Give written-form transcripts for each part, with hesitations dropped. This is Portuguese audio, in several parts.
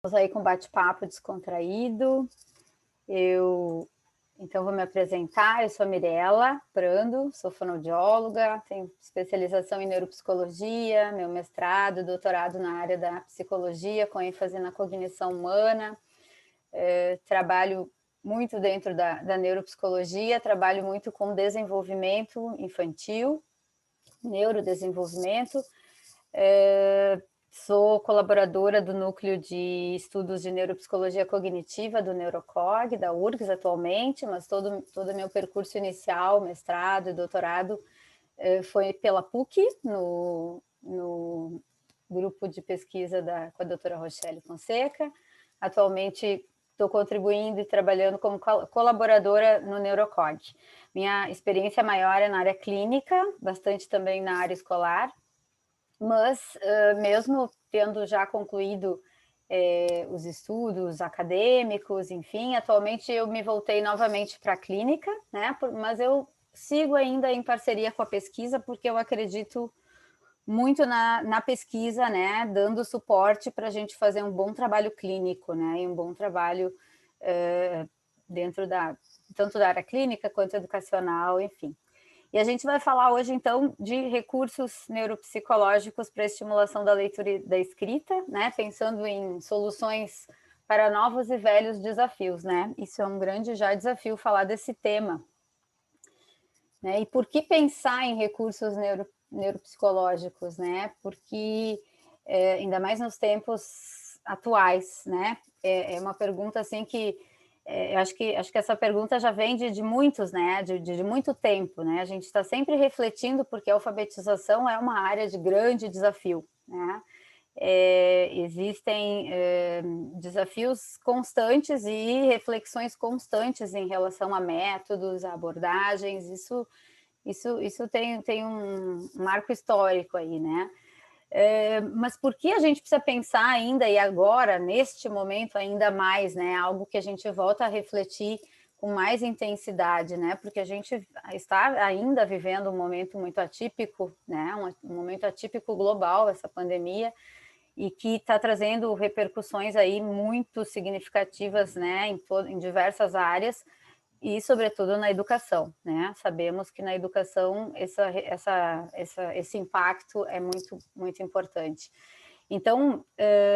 Vamos aí com bate-papo descontraído. Então, vou me apresentar. Eu sou a Mirella Prando, sou fonoaudióloga, tenho especialização em neuropsicologia, meu mestrado, doutorado na área da psicologia, com ênfase na cognição humana. Trabalho muito dentro da neuropsicologia, trabalho muito com desenvolvimento infantil, neurodesenvolvimento. Sou colaboradora do Núcleo de Estudos de Neuropsicologia Cognitiva do Neurocog, da URGS atualmente, mas todo o meu percurso inicial, mestrado e doutorado, foi pela PUC, no grupo de pesquisa com a doutora Rochelle Fonseca. Atualmente estou contribuindo e trabalhando como colaboradora no Neurocog. Minha experiência maior é na área clínica, bastante também na área escolar, mas mesmo tendo já concluído os estudos acadêmicos, enfim, atualmente eu me voltei novamente para a clínica, né? Mas eu sigo ainda em parceria com a pesquisa, porque eu acredito muito na pesquisa, né? Dando suporte para a gente fazer um bom trabalho clínico, né? E um bom trabalho dentro tanto da área clínica quanto educacional, enfim. E a gente vai falar hoje, então, de recursos neuropsicológicos para estimulação da leitura e da escrita, né? Pensando em soluções para novos e velhos desafios, né? Isso é um grande já desafio falar desse tema. Né? E por que pensar em recursos neuropsicológicos, né? Porque, ainda mais nos tempos atuais, né? É uma pergunta, assim, que eu acho que essa pergunta já vem de muitos, né? De muito tempo, né? A gente está sempre refletindo, porque a alfabetização é uma área de grande desafio, né? Existem desafios constantes e reflexões constantes em relação a métodos, a abordagens. Isso tem um marco histórico aí, né? Mas por que a gente precisa pensar ainda e agora, neste momento, ainda mais, né? Algo que a gente volta a refletir com mais intensidade, né? Porque a gente está ainda vivendo um momento muito atípico, né? Um momento atípico global, essa pandemia, e que está trazendo repercussões aí muito significativas, né? Em diversas áreas, e, sobretudo, na educação, né? Sabemos que na educação esse impacto é muito, muito importante. Então,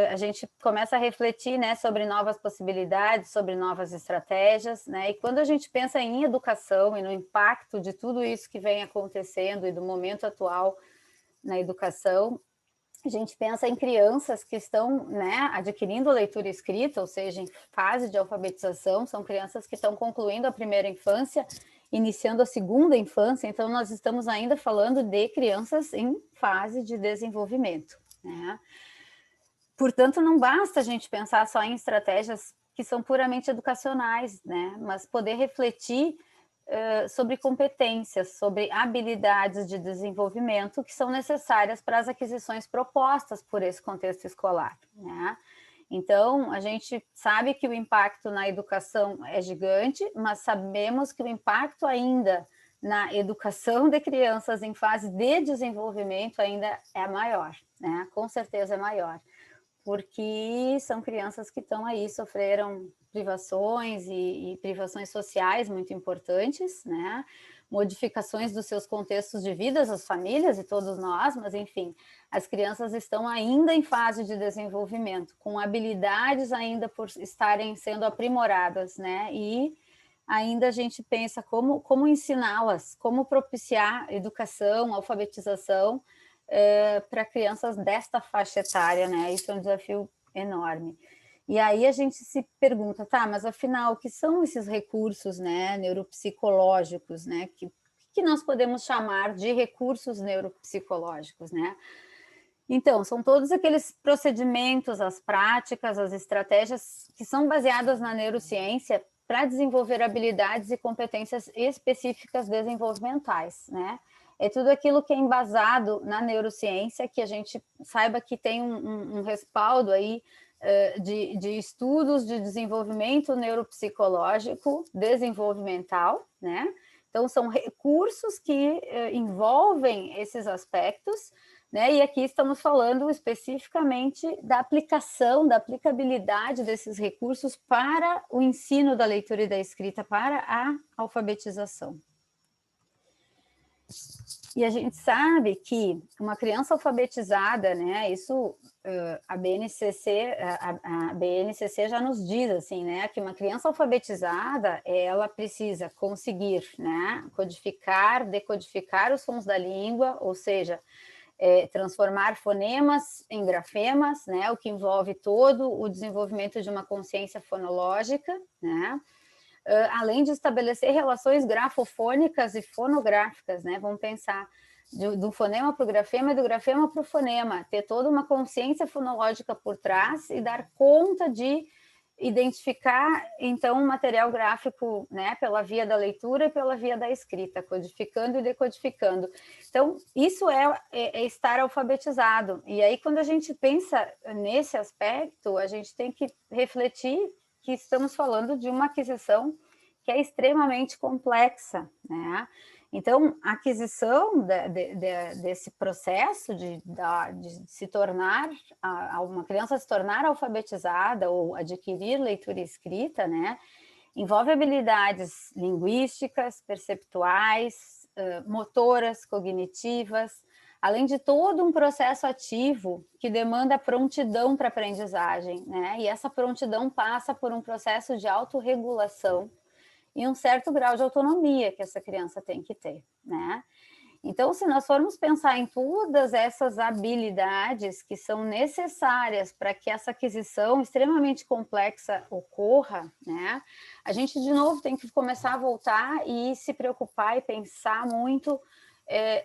a gente começa a refletir, né, sobre novas possibilidades, sobre novas estratégias, né? E quando a gente pensa em educação e no impacto de tudo isso que vem acontecendo e do momento atual na educação, a gente pensa em crianças que estão, né, adquirindo leitura e escrita, ou seja, em fase de alfabetização, são crianças que estão concluindo a primeira infância, iniciando a segunda infância, então nós estamos ainda falando de crianças em fase de desenvolvimento, né? Portanto, não basta a gente pensar só em estratégias que são puramente educacionais, né, mas poder refletir sobre competências, sobre habilidades de desenvolvimento que são necessárias para as aquisições propostas por esse contexto escolar, né? Então, a gente sabe que o impacto na educação é gigante, mas sabemos que o impacto ainda na educação de crianças em fase de desenvolvimento ainda é maior, né? Com certeza é maior, porque são crianças que estão aí, sofreram privações e privações sociais muito importantes, né? Modificações dos seus contextos de vida, as famílias e todos nós, mas enfim, as crianças estão ainda em fase de desenvolvimento, com habilidades ainda por estarem sendo aprimoradas, né? E ainda a gente pensa como ensiná-las, como propiciar educação, alfabetização, para crianças desta faixa etária, né? Isso é um desafio enorme. E aí a gente se pergunta, tá, mas afinal, o que são esses recursos, né, neuropsicológicos, né? Que nós podemos chamar de recursos neuropsicológicos, né? Então, são todos aqueles procedimentos, as práticas, as estratégias que são baseadas na neurociência para desenvolver habilidades e competências específicas desenvolvimentais, né? É tudo aquilo que é embasado na neurociência, que a gente saiba que tem um respaldo aí de estudos de desenvolvimento neuropsicológico desenvolvimental, né? Então, são recursos que envolvem esses aspectos, né? E aqui estamos falando especificamente da aplicação, da aplicabilidade desses recursos para o ensino da leitura e da escrita, para a alfabetização. E a gente sabe que uma criança alfabetizada, né, isso a BNCC já nos diz assim, né, que uma criança alfabetizada, ela precisa conseguir, né, codificar, decodificar os sons da língua, ou seja, transformar fonemas em grafemas, né, o que envolve todo o desenvolvimento de uma consciência fonológica, né, além de estabelecer relações grafofônicas e fonográficas, né? Vamos pensar do fonema para o grafema e do grafema para o fonema, ter toda uma consciência fonológica por trás e dar conta de identificar, então, um material gráfico, né, pela via da leitura e pela via da escrita, codificando e decodificando. Então, isso é estar alfabetizado. E aí, quando a gente pensa nesse aspecto, a gente tem que refletir que estamos falando de uma aquisição que é extremamente complexa, né? Então, a aquisição desse processo de se tornar, uma criança se tornar alfabetizada ou adquirir leitura e escrita, né? Envolve habilidades linguísticas, perceptuais, motoras, cognitivas, além de todo um processo ativo que demanda prontidão para a aprendizagem, né? E essa prontidão passa por um processo de autorregulação e um certo grau de autonomia que essa criança tem que ter, né? Então, se nós formos pensar em todas essas habilidades que são necessárias para que essa aquisição extremamente complexa ocorra, né? A gente, de novo, tem que começar a voltar e se preocupar e pensar muito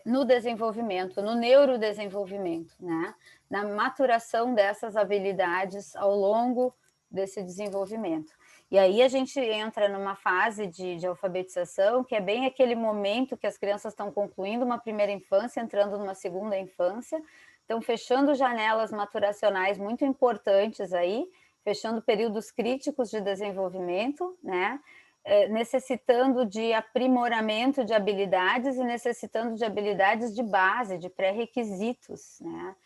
no desenvolvimento, no neurodesenvolvimento, né? Na maturação dessas habilidades ao longo desse desenvolvimento. E aí a gente entra numa fase de alfabetização, que é bem aquele momento que as crianças estão concluindo uma primeira infância, entrando numa segunda infância, estão fechando janelas maturacionais muito importantes aí, fechando períodos críticos de desenvolvimento, né? Necessitando de aprimoramento de habilidades e necessitando de habilidades de base, de pré-requisitos, né?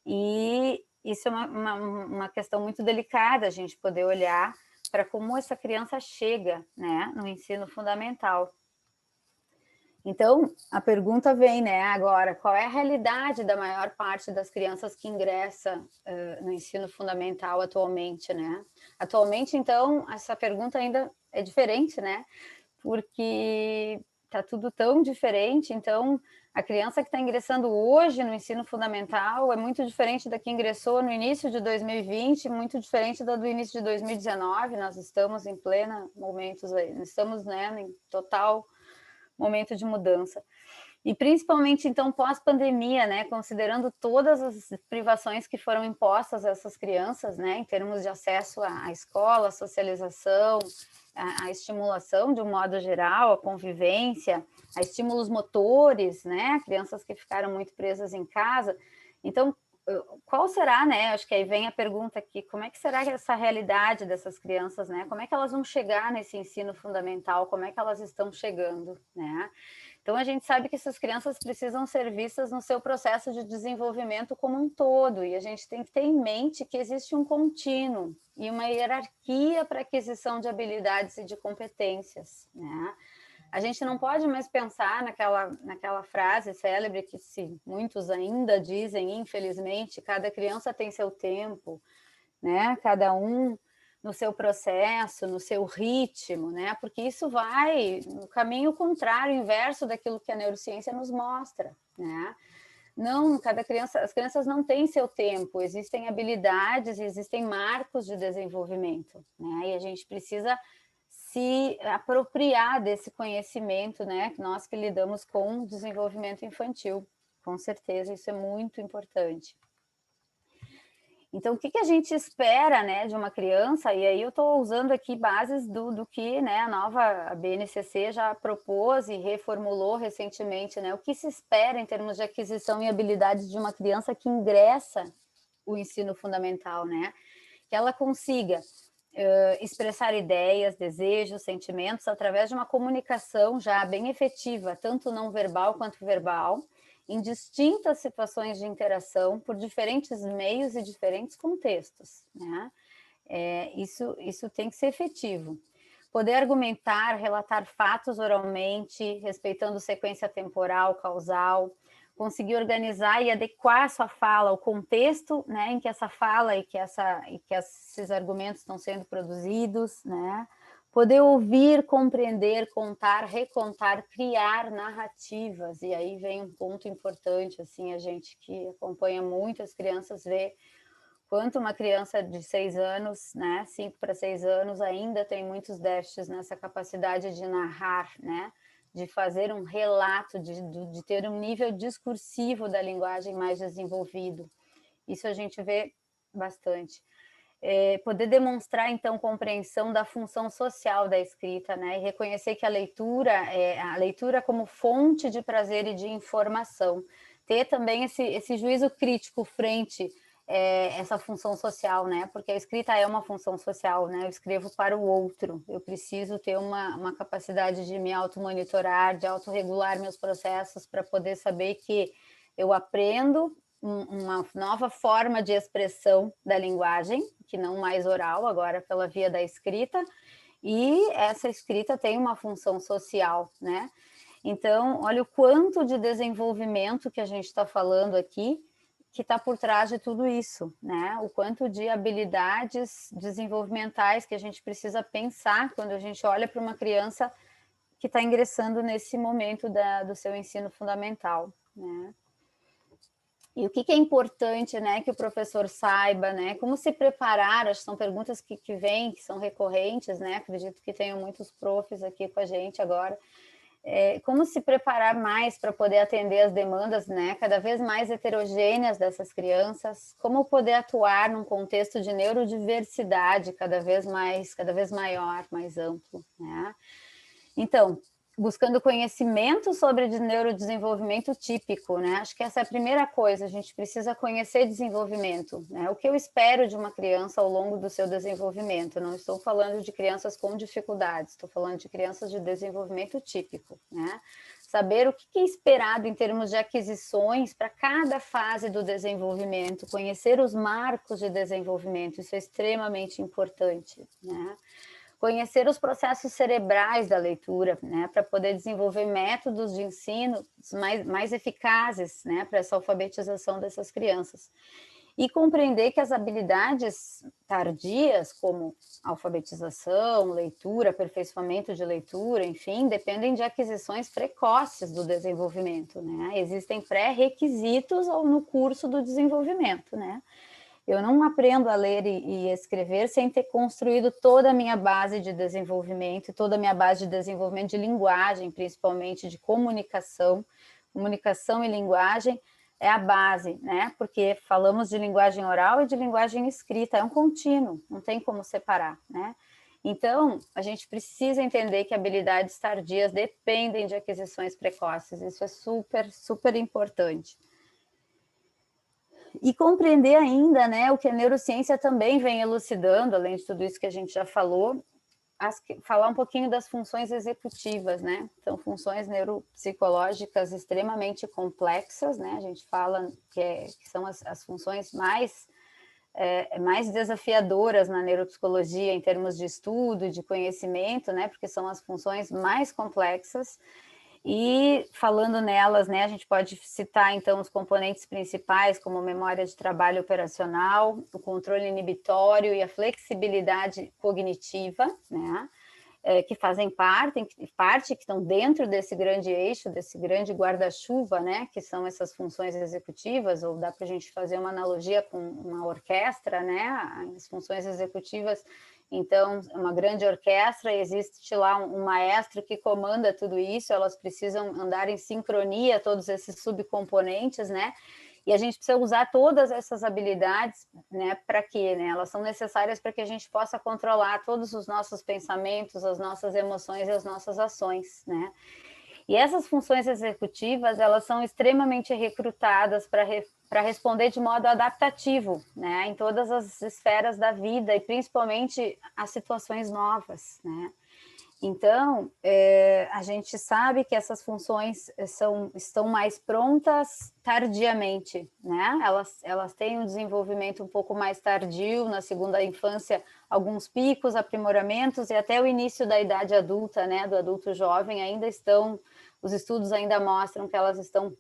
E isso é uma questão muito delicada, a gente poder olhar para como essa criança chega, né, no ensino fundamental. Então, a pergunta vem, né, agora, qual é a realidade da maior parte das crianças que ingressa no ensino fundamental atualmente, né? Atualmente, então, essa pergunta ainda é diferente, né? Porque está tudo tão diferente, então a criança que está ingressando hoje no ensino fundamental é muito diferente da que ingressou no início de 2020, muito diferente da do início de 2019, nós estamos em plena momentos aí, estamos, né, em total momento de mudança. E principalmente, então, pós-pandemia, né, considerando todas as privações que foram impostas a essas crianças, né, em termos de acesso à escola, à socialização, à estimulação de um modo geral, a convivência, a estímulos motores, né, crianças que ficaram muito presas em casa. Então, qual será, né, acho que aí vem a pergunta aqui, como é que será essa realidade dessas crianças, né, como é que elas vão chegar nesse ensino fundamental, como é que elas estão chegando, né? Então, a gente sabe que essas crianças precisam ser vistas no seu processo de desenvolvimento como um todo, e a gente tem que ter em mente que existe um contínuo e uma hierarquia para aquisição de habilidades e de competências, né? A gente não pode mais pensar naquela frase célebre que muitos ainda dizem, infelizmente, cada criança tem seu tempo, né? Cada um no seu processo, no seu ritmo, né? Porque isso vai no caminho contrário, inverso daquilo que a neurociência nos mostra, né? Não, as crianças não têm seu tempo, existem habilidades, existem marcos de desenvolvimento, né? E a gente precisa se apropriar desse conhecimento, né? Nós que lidamos com o desenvolvimento infantil, com certeza isso é muito importante. Então, o que a gente espera, né, de uma criança? E aí eu estou usando aqui bases do que, né, a BNCC já propôs e reformulou recentemente, né? O que se espera em termos de aquisição e habilidades de uma criança que ingressa o ensino fundamental, né? Que ela consiga expressar ideias, desejos, sentimentos através de uma comunicação já bem efetiva, tanto não verbal quanto verbal, em distintas situações de interação por diferentes meios e diferentes contextos, né? Isso tem que ser efetivo. Poder argumentar, relatar fatos oralmente, respeitando sequência temporal, causal, conseguir organizar e adequar a sua fala ao contexto, né, em que essa fala e que esses argumentos estão sendo produzidos, né? Poder ouvir, compreender, contar, recontar, criar narrativas. E aí vem um ponto importante, assim, a gente que acompanha muito as crianças vê quanto uma criança de 6 anos, né, 5 para 6 anos, ainda tem muitos déficits nessa capacidade de narrar, né, de fazer um relato, de ter um nível discursivo da linguagem mais desenvolvido. Isso a gente vê bastante. Poder demonstrar, então, compreensão da função social da escrita, né, e reconhecer que a leitura como fonte de prazer e de informação. Ter também esse juízo crítico frente essa função social, né? Porque a escrita é uma função social, né? Eu escrevo para o outro, eu preciso ter uma capacidade de me automonitorar, de autorregular meus processos para poder saber que eu aprendo uma nova forma de expressão da linguagem, que não mais oral, agora pela via da escrita, e essa escrita tem uma função social, né? Então, olha o quanto de desenvolvimento que a gente está falando aqui, que está por trás de tudo isso, né? O quanto de habilidades desenvolvimentais que a gente precisa pensar quando a gente olha para uma criança que está ingressando nesse momento do seu ensino fundamental, né? E o que é importante, né, que o professor saiba, né? Como se preparar, acho que são perguntas que vêm, que são recorrentes, né? Acredito que tenham muitos profs aqui com a gente agora. Como se preparar mais para poder atender as demandas, né, cada vez mais heterogêneas dessas crianças, como poder atuar num contexto de neurodiversidade cada vez maior, mais amplo, né? Então, buscando conhecimento sobre neurodesenvolvimento típico, né? Acho que essa é a primeira coisa, a gente precisa conhecer desenvolvimento, né? O que eu espero de uma criança ao longo do seu desenvolvimento. Eu não estou falando de crianças com dificuldades, estou falando de crianças de desenvolvimento típico, né? Saber o que é esperado em termos de aquisições para cada fase do desenvolvimento, conhecer os marcos de desenvolvimento, isso é extremamente importante, né? Conhecer os processos cerebrais da leitura, né, para poder desenvolver métodos de ensino mais eficazes, né, para essa alfabetização dessas crianças. E compreender que as habilidades tardias, como alfabetização, leitura, aperfeiçoamento de leitura, enfim, dependem de aquisições precoces do desenvolvimento, né? Existem pré-requisitos no curso do desenvolvimento, né? Eu não aprendo a ler e escrever sem ter construído toda a minha base de desenvolvimento, toda a minha base de desenvolvimento de linguagem, principalmente de comunicação. Comunicação e linguagem é a base, né? Porque falamos de linguagem oral e de linguagem escrita, é um contínuo, não tem como separar, né? Então, a gente precisa entender que habilidades tardias dependem de aquisições precoces, isso é super, super importante. E compreender ainda, né, o que a neurociência também vem elucidando, além de tudo isso que a gente já falou, falar um pouquinho das funções executivas, né? Então, funções neuropsicológicas extremamente complexas, né? A gente fala que são as funções mais desafiadoras na neuropsicologia em termos de estudo, de conhecimento, né? Porque são as funções mais complexas. E falando nelas, né, a gente pode citar, então, os componentes principais, como memória de trabalho operacional, o controle inibitório e a flexibilidade cognitiva, né, que fazem parte, que estão dentro desse grande eixo, desse grande guarda-chuva, né, que são essas funções executivas, ou dá para a gente fazer uma analogia com uma orquestra, né, as funções executivas. Então, uma grande orquestra, existe lá um maestro que comanda tudo isso, elas precisam andar em sincronia, todos esses subcomponentes, né? E a gente precisa usar todas essas habilidades, né? Para quê? Né? Elas são necessárias para que a gente possa controlar todos os nossos pensamentos, as nossas emoções e as nossas ações, né? E essas funções executivas, elas são extremamente recrutadas para responder de modo adaptativo, né, em todas as esferas da vida e principalmente as situações novas, né. Então, a gente sabe que essas funções estão mais prontas tardiamente, né? Elas têm um desenvolvimento um pouco mais tardio, na segunda infância, alguns picos, aprimoramentos, e até o início da idade adulta, né? Do adulto jovem, os estudos ainda mostram que elas estão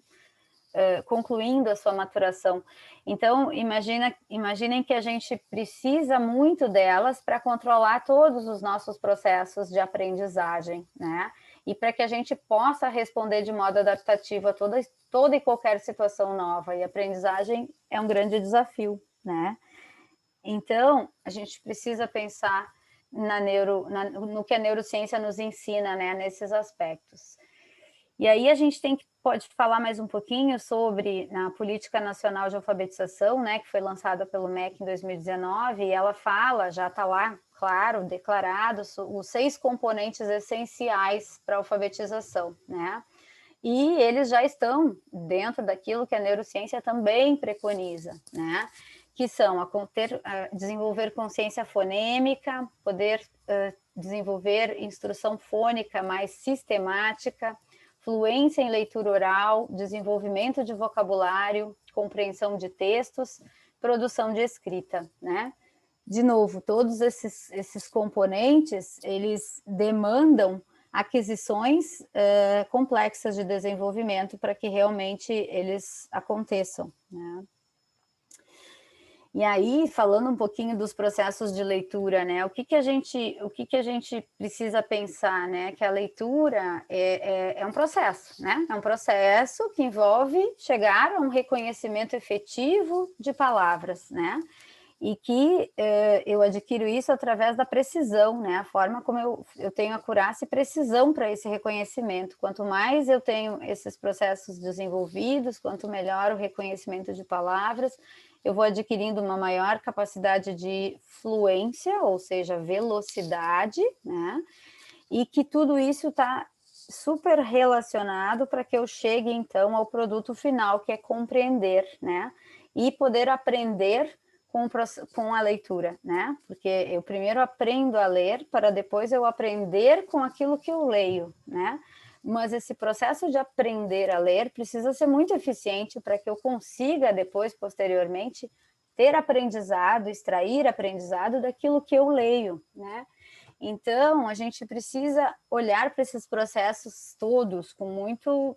concluindo a sua maturação. Então, imaginem que a gente precisa muito delas para controlar todos os nossos processos de aprendizagem, né? E para que a gente possa responder de modo adaptativo a toda e qualquer situação nova. E a aprendizagem é um grande desafio, né? Então, a gente precisa pensar no que a neurociência nos ensina, né? Nesses aspectos. E aí a gente pode falar mais um pouquinho sobre a Política Nacional de Alfabetização, né, que foi lançada pelo MEC em 2019, e ela fala, já está lá, claro, declarado, os 6 componentes essenciais para a alfabetização, né? E eles já estão dentro daquilo que a neurociência também preconiza, né? Que são desenvolver consciência fonêmica, poder desenvolver instrução fônica mais sistemática, fluência em leitura oral, desenvolvimento de vocabulário, compreensão de textos, produção de escrita, né? De novo, todos esses componentes, eles demandam aquisições complexas de desenvolvimento para que realmente eles aconteçam, né? E aí, falando um pouquinho dos processos de leitura, né? O que a gente precisa pensar, né? Que a leitura é um processo, né? É um processo que envolve chegar a um reconhecimento efetivo de palavras, né? E que eu adquiro isso através da precisão, né? A forma como eu tenho acurácia e precisão para esse reconhecimento. Quanto mais eu tenho esses processos desenvolvidos, quanto melhor o reconhecimento de palavras, eu vou adquirindo uma maior capacidade de fluência, ou seja, velocidade, né? E que tudo isso está super relacionado para que eu chegue, então, ao produto final, que é compreender, né? E poder aprender com a leitura, né? Porque eu primeiro aprendo a ler para depois eu aprender com aquilo que eu leio, né? Mas esse processo de aprender a ler precisa ser muito eficiente para que eu consiga depois, posteriormente, ter aprendizado, extrair aprendizado daquilo que eu leio, né? Então, a gente precisa olhar para esses processos todos com muito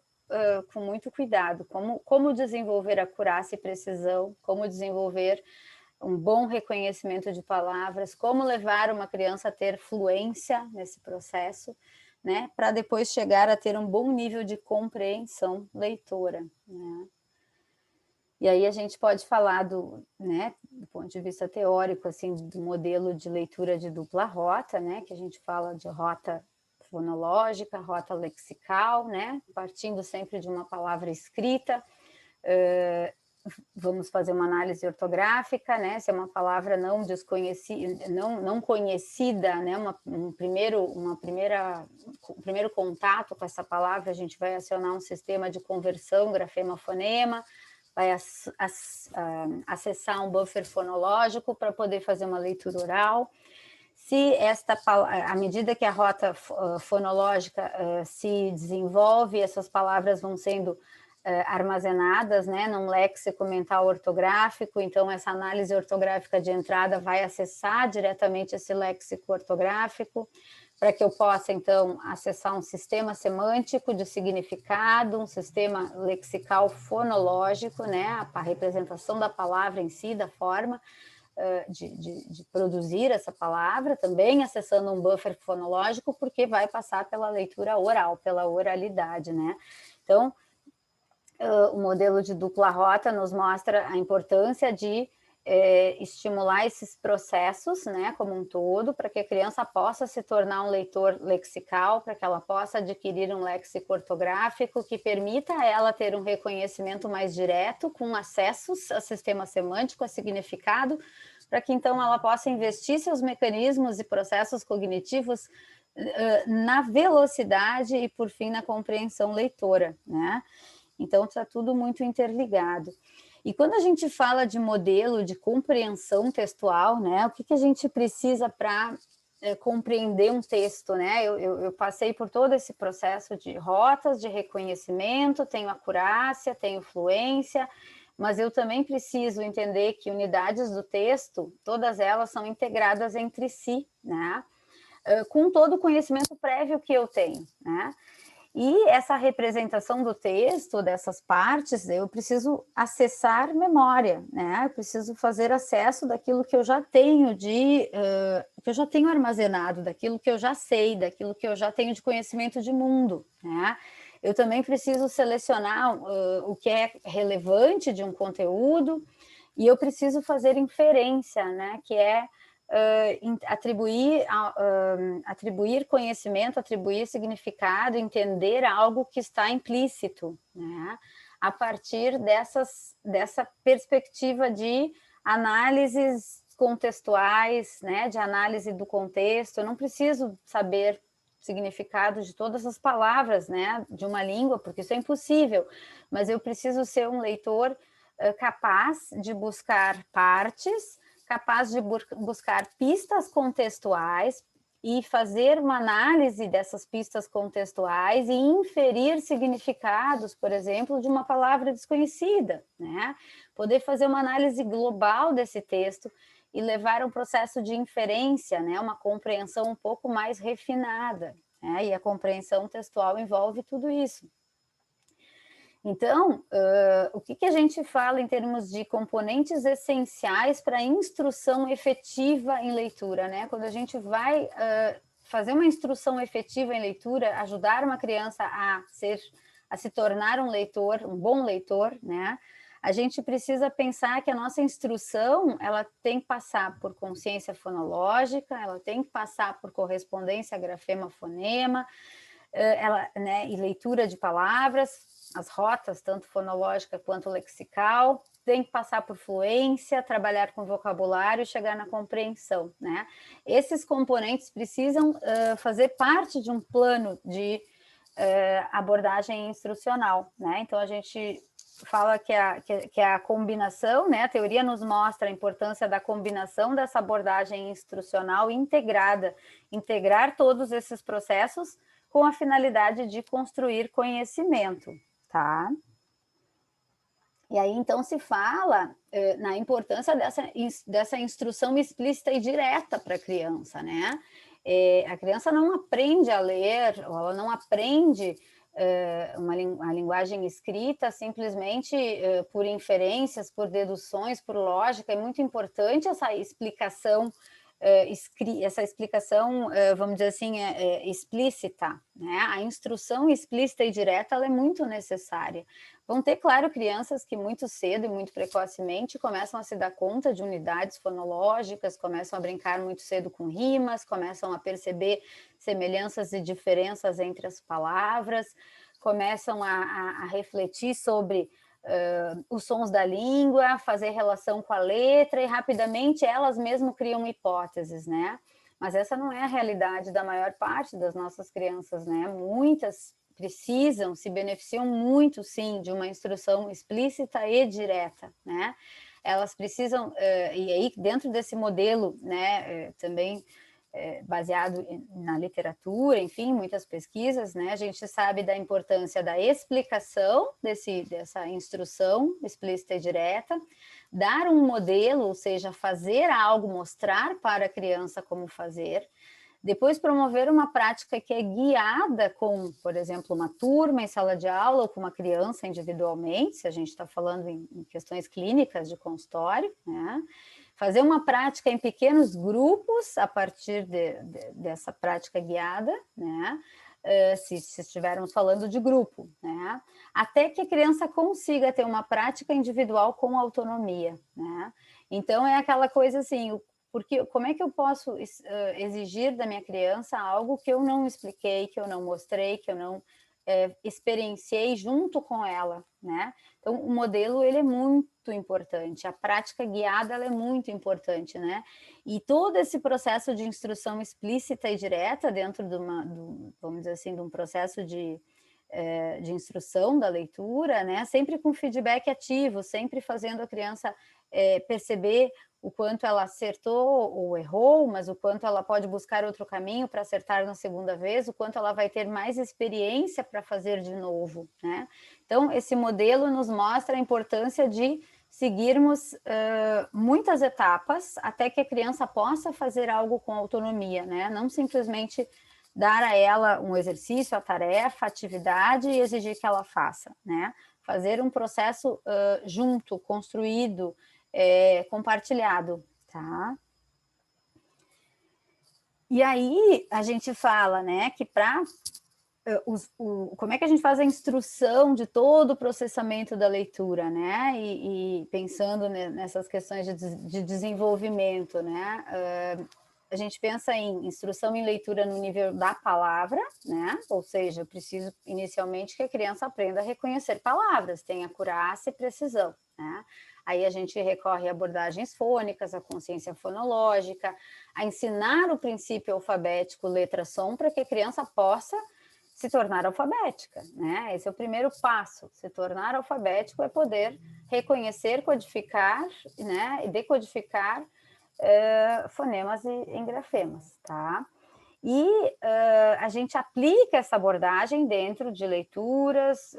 cuidado, como desenvolver acurácia e precisão, como desenvolver um bom reconhecimento de palavras, como levar uma criança a ter fluência nesse processo, né, para depois chegar a ter um bom nível de compreensão leitora, né? E aí a gente pode falar né, do ponto de vista teórico, assim, do modelo de leitura de dupla rota, né, que a gente fala de rota fonológica, rota lexical, né, partindo sempre de uma palavra escrita. Vamos fazer uma análise ortográfica, né? Se é uma palavra não desconhecida, não conhecida, né? Um primeiro contato com essa palavra, a gente vai acionar um sistema de conversão grafema-fonema, vai acessar um buffer fonológico para poder fazer uma leitura oral. À medida que a rota fonológica se desenvolve, essas palavras vão sendo armazenadas, né, num léxico mental ortográfico, então essa análise ortográfica de entrada vai acessar diretamente esse léxico ortográfico, para que eu possa, então, acessar um sistema semântico de significado, um sistema lexical fonológico, né, a representação da palavra em si, da forma de produzir essa palavra, também acessando um buffer fonológico, porque vai passar pela leitura oral, pela oralidade, né? Então, o modelo de dupla rota nos mostra a importância de estimular esses processos, né, como um todo, para que a criança possa se tornar um leitor lexical, para que ela possa adquirir um léxico ortográfico que permita a ela ter um reconhecimento mais direto, com acessos a sistema semântico, a significado, para que então ela possa investir seus mecanismos e processos cognitivos na velocidade e, por fim, na compreensão leitora, né? Então, está tudo muito interligado. E quando a gente fala de modelo de compreensão textual, né, o que a gente precisa para compreender um texto, né? Eu passei por todo esse processo de rotas, de reconhecimento, tenho acurácia, tenho fluência, mas eu também preciso entender que unidades do texto, todas elas são integradas entre si, né? Com todo o conhecimento prévio que eu tenho, né? E essa representação do texto, dessas partes, eu preciso acessar memória, né? Eu preciso fazer acesso daquilo que eu já tenho que eu já tenho armazenado, daquilo que eu já sei, daquilo que eu já tenho de conhecimento de mundo, né? Eu também preciso selecionar o que é relevante de um conteúdo e eu preciso fazer inferência, né? Que é atribuir conhecimento, atribuir significado, entender algo que está implícito, né? A partir dessa perspectiva de análises contextuais, né? De análise do contexto. Eu não preciso saber significado de todas as palavras, né? De uma língua, porque isso é impossível, mas eu preciso ser um leitor capaz de buscar partes, capaz de buscar pistas contextuais e fazer uma análise dessas pistas contextuais e inferir significados, por exemplo, de uma palavra desconhecida, né? Poder fazer uma análise global desse texto e levar a um processo de inferência, né? Uma compreensão um pouco mais refinada, né? E a compreensão textual envolve tudo isso. Então, o que a gente fala em termos de componentes essenciais para a instrução efetiva em leitura, né? Quando a gente vai fazer uma instrução efetiva em leitura, ajudar uma criança a se tornar um leitor, um bom leitor, né? A gente precisa pensar que a nossa instrução, ela tem que passar por consciência fonológica, ela tem que passar por correspondência grafema-fonema, né, e leitura de palavras, as rotas, tanto fonológica quanto lexical, tem que passar por fluência, trabalhar com vocabulário e chegar na compreensão, né? Esses componentes precisam fazer parte de um plano de abordagem instrucional, né? Então, a gente fala que a combinação, né? A teoria nos mostra a importância da combinação dessa abordagem instrucional integrada, integrar todos esses processos com a finalidade de construir conhecimento, tá? E aí, então, se fala na importância dessa instrução explícita e direta para a criança, né? A criança não aprende a ler, ou ela não aprende a linguagem escrita simplesmente por inferências, por deduções, por lógica. É muito importante essa explicação vamos dizer assim, explícita, né? A instrução explícita e direta, ela é muito necessária. Vão ter, claro, crianças que muito cedo e muito precocemente começam a se dar conta de unidades fonológicas, começam a brincar muito cedo com rimas, começam a perceber semelhanças e diferenças entre as palavras, começam a refletir sobre os sons da língua, fazer relação com a letra e rapidamente elas mesmas criam hipóteses, né? Mas essa não é a realidade da maior parte das nossas crianças, né? Muitas precisam, se beneficiam muito, sim, de uma instrução explícita e direta, né? Elas precisam, e aí dentro desse modelo, né, também baseado na literatura, enfim, muitas pesquisas, né? A gente sabe da importância da explicação dessa instrução explícita e direta, dar um modelo, ou seja, fazer algo, mostrar para a criança como fazer, depois promover uma prática que é guiada com, por exemplo, uma turma em sala de aula ou com uma criança individualmente, se a gente está falando em questões clínicas de consultório, né? Fazer uma prática em pequenos grupos a partir dessa prática guiada, né? Se estivermos falando de grupo, né? Até que a criança consiga ter uma prática individual com autonomia, né? Então, é aquela coisa assim, porque como é que eu posso exigir da minha criança algo que eu não expliquei, que eu não mostrei, que eu não experienciei junto com ela, né? Então, o modelo, ele é muito importante, a prática guiada, ela é muito importante, né? E todo esse processo de instrução explícita e direta dentro vamos dizer assim, de um processo de instrução da leitura, né? Sempre com feedback ativo, sempre fazendo a criança perceber o quanto ela acertou ou errou, mas o quanto ela pode buscar outro caminho para acertar na segunda vez, o quanto ela vai ter mais experiência para fazer de novo, né? Então, esse modelo nos mostra a importância de seguirmos muitas etapas até que a criança possa fazer algo com autonomia, né? Não simplesmente dar a ela um exercício, a tarefa, a atividade e exigir que ela faça, né? Fazer um processo junto, construído, compartilhado, tá? E aí a gente fala, né, que para como é que a gente faz a instrução de todo o processamento da leitura, né? E pensando nessas questões de desenvolvimento, né? A gente pensa em instrução em leitura no nível da palavra, né? Ou seja, eu preciso inicialmente que a criança aprenda a reconhecer palavras, tenha acurácia e precisão, né? Aí a gente recorre a abordagens fônicas, a consciência fonológica, a ensinar o princípio alfabético letra-som para que a criança possa se tornar alfabética, né? Esse é o primeiro passo. Se tornar alfabético é poder reconhecer, codificar, né? E decodificar fonemas e grafemas, tá? E a gente aplica essa abordagem dentro de leituras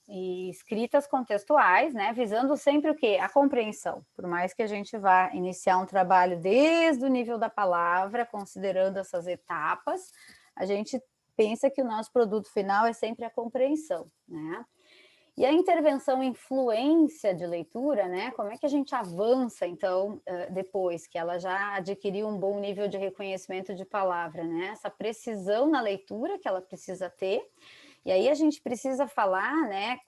e escritas contextuais, né? Visando sempre o quê? A compreensão. Por mais que a gente vá iniciar um trabalho desde o nível da palavra, considerando essas etapas, a gente pensa que o nosso produto final é sempre a compreensão, né? E a intervenção em fluência de leitura, né? Como é que a gente avança, então, depois que ela já adquiriu um bom nível de reconhecimento de palavra, né? Essa precisão na leitura que ela precisa ter. E aí a gente precisa falar, né?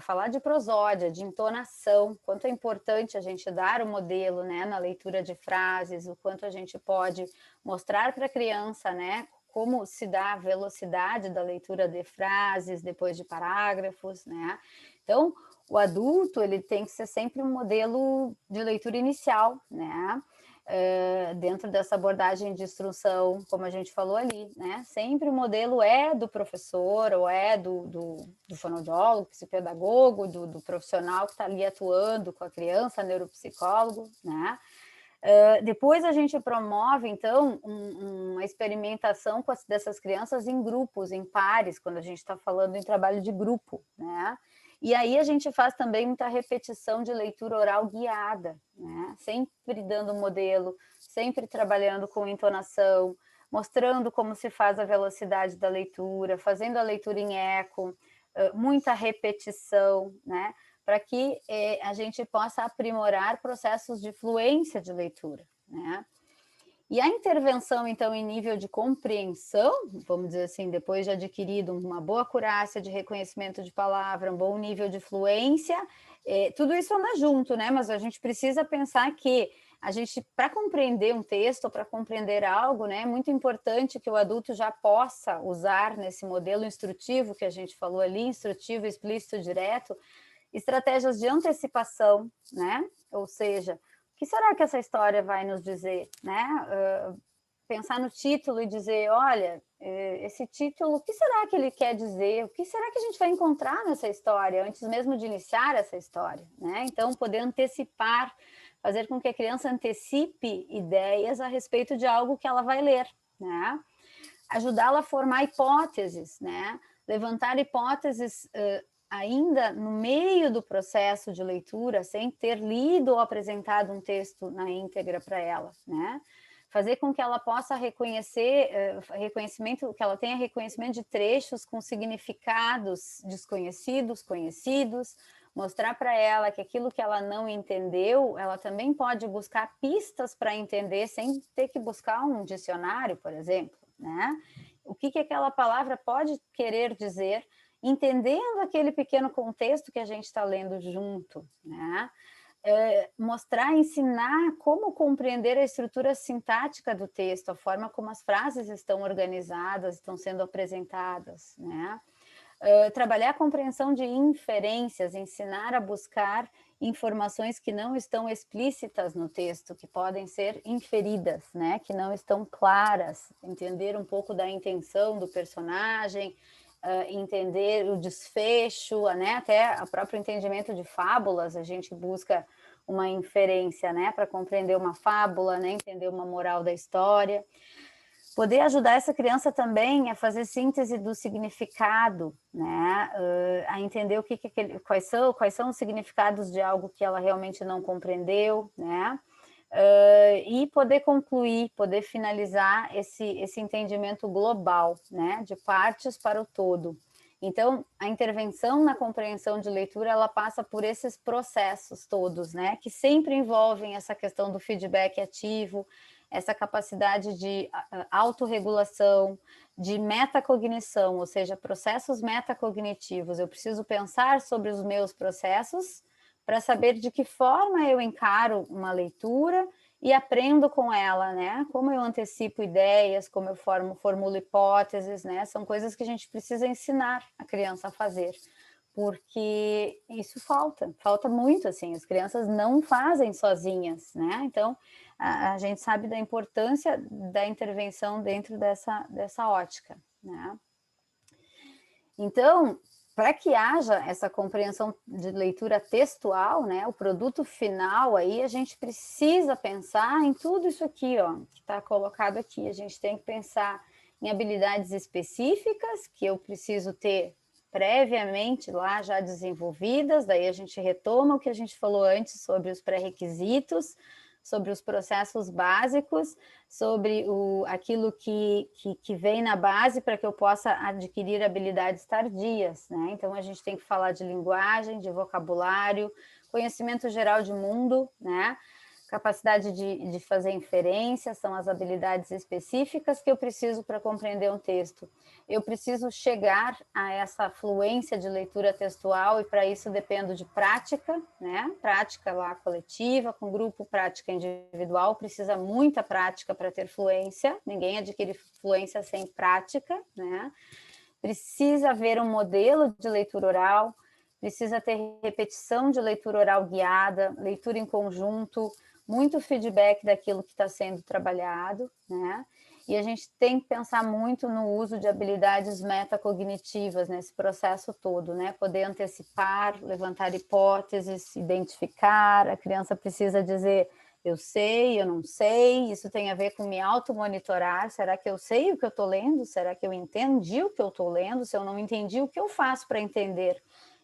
Falar de prosódia, de entonação, quanto é importante a gente dar o modelo, né? Na leitura de frases, o quanto a gente pode mostrar para a criança, né? Como se dá a velocidade da leitura de frases depois de parágrafos, né? Então, o adulto, ele tem que ser sempre um modelo de leitura inicial, né? Dentro dessa abordagem de instrução, como a gente falou ali, né? Sempre o modelo é do professor, ou é do fonoaudiólogo, psicopedagogo, do profissional que está ali atuando com a criança, neuropsicólogo, né? Depois a gente promove, então, uma experimentação dessas crianças em grupos, em pares, quando a gente está falando em trabalho de grupo, né? E aí a gente faz também muita repetição de leitura oral guiada, né? Sempre dando modelo, sempre trabalhando com entonação, mostrando como se faz a velocidade da leitura, fazendo a leitura em eco, muita repetição, né? Para que a gente possa aprimorar processos de fluência de leitura, né? E a intervenção, então, em nível de compreensão, vamos dizer assim, depois de adquirido uma boa acurácia de reconhecimento de palavra, um bom nível de fluência, tudo isso anda junto, né? Mas a gente precisa pensar que a gente, para compreender um texto, para compreender algo, né, é muito importante que o adulto já possa usar nesse modelo instrutivo que a gente falou ali, instrutivo, explícito, direto, estratégias de antecipação, né? Ou seja, o que será que essa história vai nos dizer, né? Pensar no título e dizer, olha, esse título, o que será que ele quer dizer? O que será que a gente vai encontrar nessa história, antes mesmo de iniciar essa história, né? Então, poder antecipar, fazer com que a criança antecipe ideias a respeito de algo que ela vai ler, né? Ajudá-la a formar hipóteses, né? Levantar hipóteses ainda no meio do processo de leitura, sem ter lido ou apresentado um texto na íntegra para ela, né? Fazer com que ela possa reconhecer, que ela tenha reconhecimento de trechos com significados desconhecidos, conhecidos, mostrar para ela que aquilo que ela não entendeu, ela também pode buscar pistas para entender sem ter que buscar um dicionário, por exemplo, né? O que aquela palavra pode querer dizer, entendendo aquele pequeno contexto que a gente está lendo junto, né? Mostrar, ensinar como compreender a estrutura sintática do texto, a forma como as frases estão organizadas, estão sendo apresentadas, né? Trabalhar a compreensão de inferências, ensinar a buscar informações que não estão explícitas no texto, que podem ser inferidas, né? Que não estão claras, entender um pouco da intenção do personagem, entender o desfecho, né? Até o próprio entendimento de fábulas, a gente busca uma inferência, né, para compreender uma fábula, né, entender uma moral da história. Poder ajudar essa criança também a fazer síntese do significado, né, a entender quais são os significados de algo que ela realmente não compreendeu, né, e poder concluir, poder finalizar esse entendimento global, né, de partes para o todo. Então, a intervenção na compreensão de leitura, ela passa por esses processos todos, né, que sempre envolvem essa questão do feedback ativo, essa capacidade de autorregulação, de metacognição, ou seja, processos metacognitivos. Eu preciso pensar sobre os meus processos para saber de que forma eu encaro uma leitura e aprendo com ela, né? Como eu antecipo ideias, como eu formulo hipóteses, né? São coisas que a gente precisa ensinar a criança a fazer, porque isso falta muito, assim, as crianças não fazem sozinhas, né? Então, a gente sabe da importância da intervenção dentro dessa ótica, né? Então, para que haja essa compreensão de leitura textual, né, o produto final aí, a gente precisa pensar em tudo isso aqui, ó, que está colocado aqui. A gente tem que pensar em habilidades específicas que eu preciso ter previamente lá já desenvolvidas, daí a gente retoma o que a gente falou antes sobre os pré-requisitos, sobre os processos básicos, sobre aquilo que vem na base para que eu possa adquirir habilidades tardias, né? Então, a gente tem que falar de linguagem, de vocabulário, conhecimento geral de mundo, né? Capacidade de fazer inferência, são as habilidades específicas que eu preciso para compreender um texto. Eu preciso chegar a essa fluência de leitura textual e para isso dependo de prática, né? Prática lá coletiva, com grupo, prática individual, precisa muita prática para ter fluência, ninguém adquire fluência sem prática, né? Precisa haver um modelo de leitura oral, precisa ter repetição de leitura oral guiada, leitura em conjunto, muito feedback daquilo que está sendo trabalhado, né? E a gente tem que pensar muito no uso de habilidades metacognitivas nesse processo todo, né? Poder antecipar, levantar hipóteses, identificar, a criança precisa dizer eu sei, eu não sei, isso tem a ver com me automonitorar, será que eu sei o que eu estou lendo? Será que eu entendi o que eu estou lendo? Se eu não entendi, o que eu faço para entender?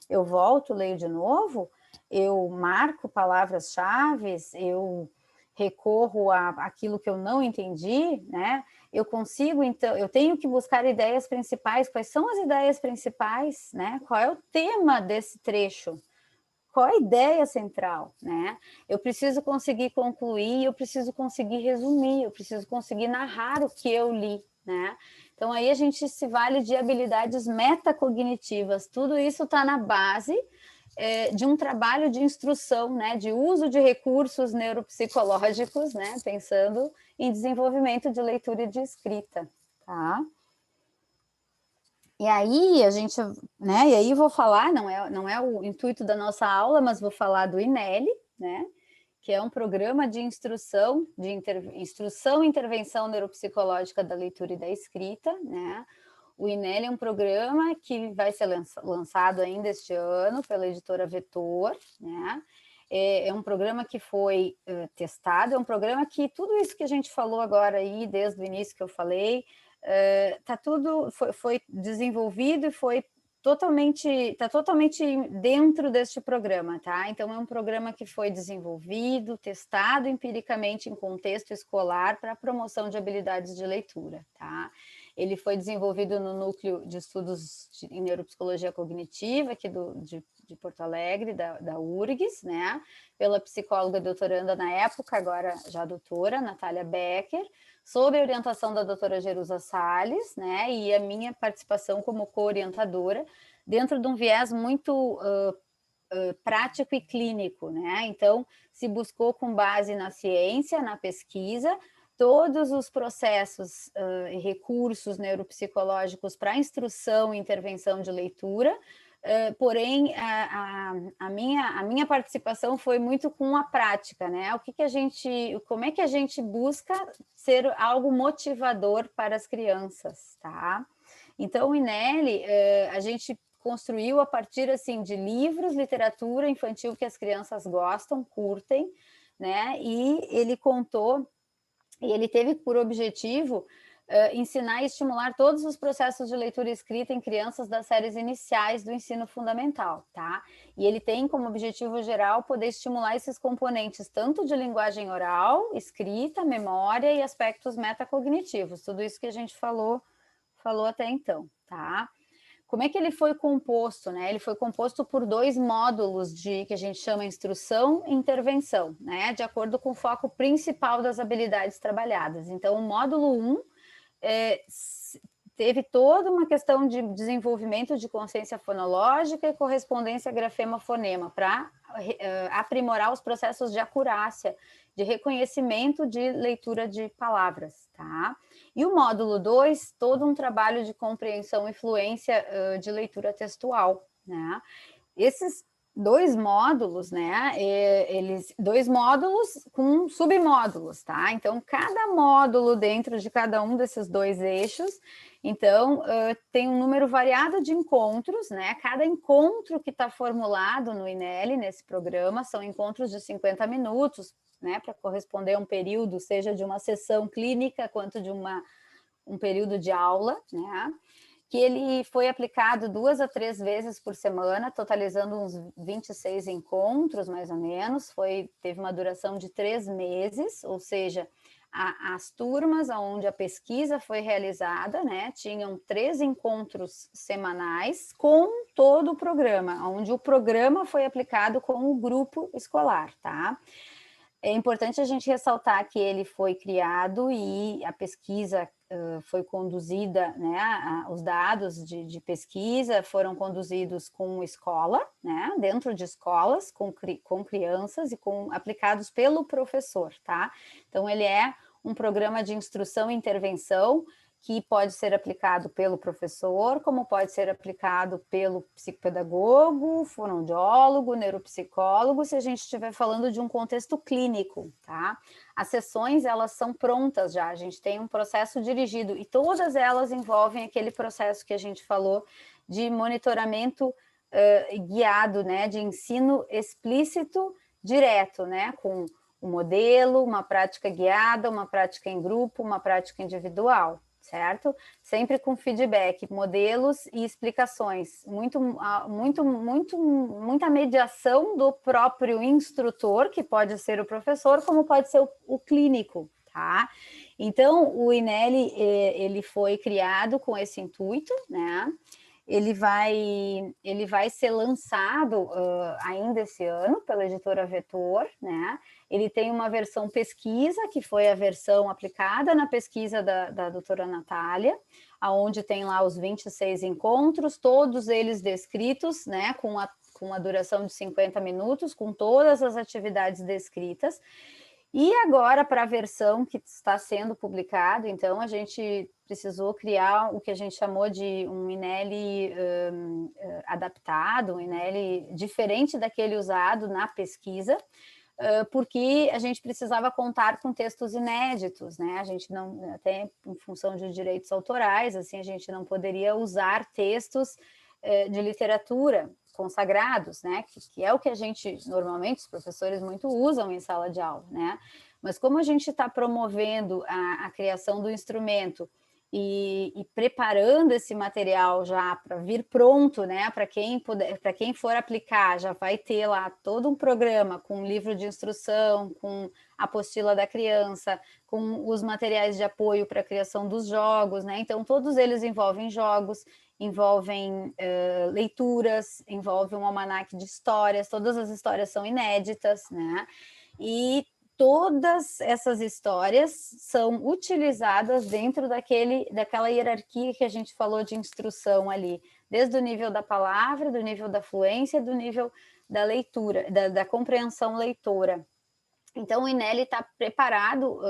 Eu volto, leio de novo? Eu marco palavras-chave, eu recorro àquilo que eu não entendi, né? Eu consigo, então, eu tenho que buscar ideias principais. Quais são as ideias principais, né? Qual é o tema desse trecho? Qual a ideia central, né? Eu preciso conseguir concluir, eu preciso conseguir resumir, eu preciso conseguir narrar o que eu li, né? Então, aí a gente se vale de habilidades metacognitivas. Tudo isso está na base de um trabalho de instrução, né, de uso de recursos neuropsicológicos, né, pensando em desenvolvimento de leitura e de escrita, tá? E aí a gente, né, e aí vou falar, não é o intuito da nossa aula, mas vou falar do INELI, né, que é um programa de instrução e intervenção neuropsicológica da leitura e da escrita, né? O INELI é um programa que vai ser lançado ainda este ano pela editora Vetor, né? É um programa que foi testado, é um programa que tudo isso que a gente falou agora aí, desde o início que eu falei, foi desenvolvido e foi está totalmente dentro deste programa, tá? Então, é um programa que foi desenvolvido, testado empiricamente em contexto escolar para a promoção de habilidades de leitura, tá? Ele foi desenvolvido no Núcleo de Estudos em Neuropsicologia Cognitiva, aqui de Porto Alegre, da URGS, né? Pela psicóloga doutoranda na época, agora já doutora, Natália Becker, sob a orientação da doutora Jerusa Salles, né, e a minha participação como co-orientadora, dentro de um viés muito prático e clínico, né? Então, se buscou com base na ciência, na pesquisa, todos os processos e recursos neuropsicológicos para instrução e intervenção de leitura, porém, a minha participação foi muito com a prática, né? Como é que a gente busca ser algo motivador para as crianças, tá? Então, o INELI, a gente construiu a partir, assim, de livros, literatura infantil que as crianças gostam, curtem, né? E ele contou, e ele teve por objetivo ensinar e estimular todos os processos de leitura e escrita em crianças das séries iniciais do ensino fundamental, tá? E ele tem como objetivo geral poder estimular esses componentes tanto de linguagem oral, escrita, memória e aspectos metacognitivos, tudo isso que a gente falou até então, tá? Como é que ele foi composto, né? Ele foi composto por 2 módulos que a gente chama instrução e intervenção, né? De acordo com o foco principal das habilidades trabalhadas. Então, o módulo 1 teve toda uma questão de desenvolvimento de consciência fonológica e correspondência grafema-fonema para aprimorar os processos de acurácia, de reconhecimento de leitura de palavras, tá? E o módulo 2, todo um trabalho de compreensão e fluência de leitura textual, né? Esses 2 módulos, né? 2 módulos com submódulos, tá? Então, cada módulo dentro de cada um desses 2 eixos, então, tem um número variado de encontros, né? Cada encontro que está formulado no INELI, nesse programa, são encontros de 50 minutos, né? Para corresponder a um período, seja de uma sessão clínica, quanto de um período de aula, né? Que ele foi aplicado 2 a 3 vezes por semana, totalizando uns 26 encontros, mais ou menos. Teve uma duração de 3 meses, ou seja, as turmas onde a pesquisa foi realizada, né, tinham 3 encontros semanais com todo o programa, onde o programa foi aplicado com o grupo escolar, tá? É importante a gente ressaltar que ele foi criado e a pesquisa foi conduzida, né, os dados de pesquisa foram conduzidos com escola, né, dentro de escolas, com crianças e aplicados pelo professor, tá? Então, ele é um programa de instrução e intervenção que pode ser aplicado pelo professor, como pode ser aplicado pelo psicopedagogo, fonoaudiólogo, neuropsicólogo, se a gente estiver falando de um contexto clínico, tá? As sessões, elas são prontas já, a gente tem um processo dirigido e todas elas envolvem aquele processo que a gente falou de monitoramento guiado, né, de ensino explícito direto, né, com um modelo, uma prática guiada, uma prática em grupo, uma prática individual, certo? Sempre com feedback, modelos e explicações, muita mediação do próprio instrutor, que pode ser o professor, como pode ser o clínico, tá? Então, o INELI, ele foi criado com esse intuito, né? Ele vai ser lançado ainda esse ano pela editora Vetor, né? Ele tem uma versão pesquisa, que foi a versão aplicada na pesquisa da doutora Natália, onde tem lá os 26 encontros, todos eles descritos, né? Com a duração de 50 minutos, com todas as atividades descritas. E agora, para a versão que está sendo publicado, então, a gente precisou criar o que a gente chamou de um INELI adaptado, um INELI diferente daquele usado na pesquisa, porque a gente precisava contar com textos inéditos, né? A gente não, até em função de direitos autorais, assim, a gente não poderia usar textos de literatura consagrados, né? Que é o que a gente, normalmente, os professores muito usam em sala de aula, né? Mas como a gente está promovendo a criação do instrumento e preparando esse material já para vir pronto, né? Para quem for aplicar, já vai ter lá todo um programa com livro de instrução, com a apostila da criança, com os materiais de apoio para a criação dos jogos, né? Então, todos eles envolvem jogos, envolvem leituras, envolvem um almanaque de histórias, todas as histórias são inéditas, né? E todas essas histórias são utilizadas dentro daquela hierarquia que a gente falou de instrução ali, desde o nível da palavra, do nível da fluência, do nível da leitura, da compreensão leitora. Então, o INELI está preparado,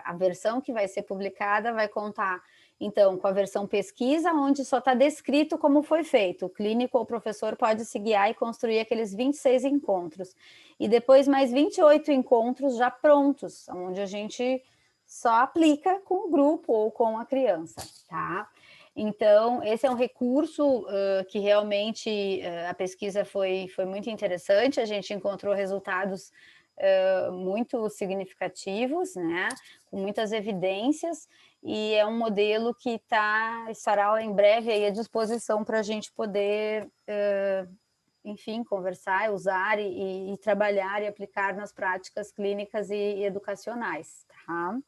a versão que vai ser publicada vai contar, então, com a versão pesquisa, onde só está descrito como foi feito. O clínico ou o professor pode se guiar e construir aqueles 26 encontros. E depois mais 28 encontros já prontos, onde a gente só aplica com o grupo ou com a criança, tá? Então, esse é um recurso que realmente a pesquisa foi muito interessante, a gente encontrou resultados muito significativos, né, com muitas evidências, e é um modelo que estará em breve aí à disposição para a gente poder, enfim, conversar, usar e trabalhar e aplicar nas práticas clínicas e educacionais, tá?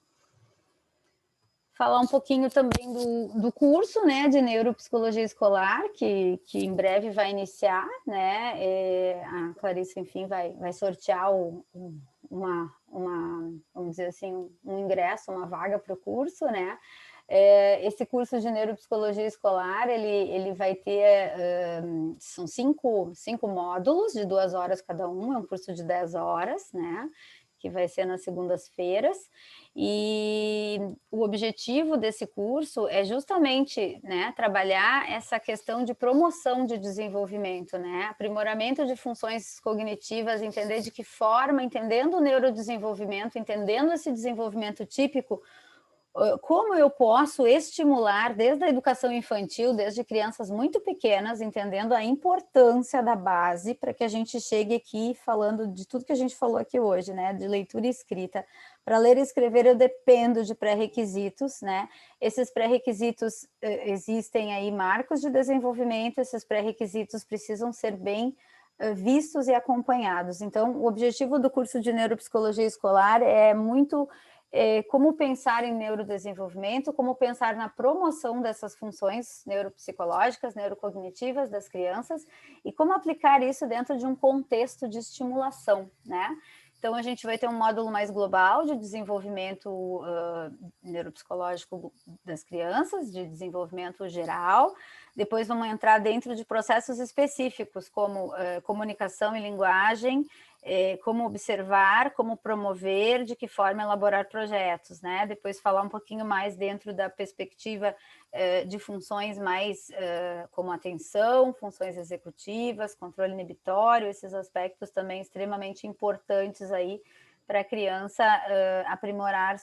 Falar um pouquinho também do curso, né, de neuropsicologia escolar, que em breve vai iniciar, né, a Clarissa, enfim, vai sortear vamos dizer assim, um ingresso, uma vaga para o curso, né. Esse curso de neuropsicologia escolar, ele vai ter, são cinco módulos de 2 horas cada um, é um curso de 10 horas, né, que vai ser nas segundas-feiras, e o objetivo desse curso é justamente, né, trabalhar essa questão de promoção de desenvolvimento, né, aprimoramento de funções cognitivas, entender de que forma, entendendo o neurodesenvolvimento, entendendo esse desenvolvimento típico, como eu posso estimular desde a educação infantil, desde crianças muito pequenas, entendendo a importância da base, para que a gente chegue aqui falando de tudo que a gente falou aqui hoje, né, de leitura e escrita. Para ler e escrever eu dependo de pré-requisitos, né, esses pré-requisitos, existem aí marcos de desenvolvimento, esses pré-requisitos precisam ser bem vistos e acompanhados. Então, o objetivo do curso de neuropsicologia escolar é muito como pensar em neurodesenvolvimento, como pensar na promoção dessas funções neuropsicológicas, neurocognitivas das crianças e como aplicar isso dentro de um contexto de estimulação, né? Então, a gente vai ter um módulo mais global de desenvolvimento neuropsicológico das crianças, de desenvolvimento geral. Depois vamos entrar dentro de processos específicos, como comunicação e linguagem, como observar, como promover, de que forma elaborar projetos, né? Depois falar um pouquinho mais dentro da perspectiva de funções mais como atenção, funções executivas, controle inibitório, esses aspectos também extremamente importantes aí para a criança aprimorar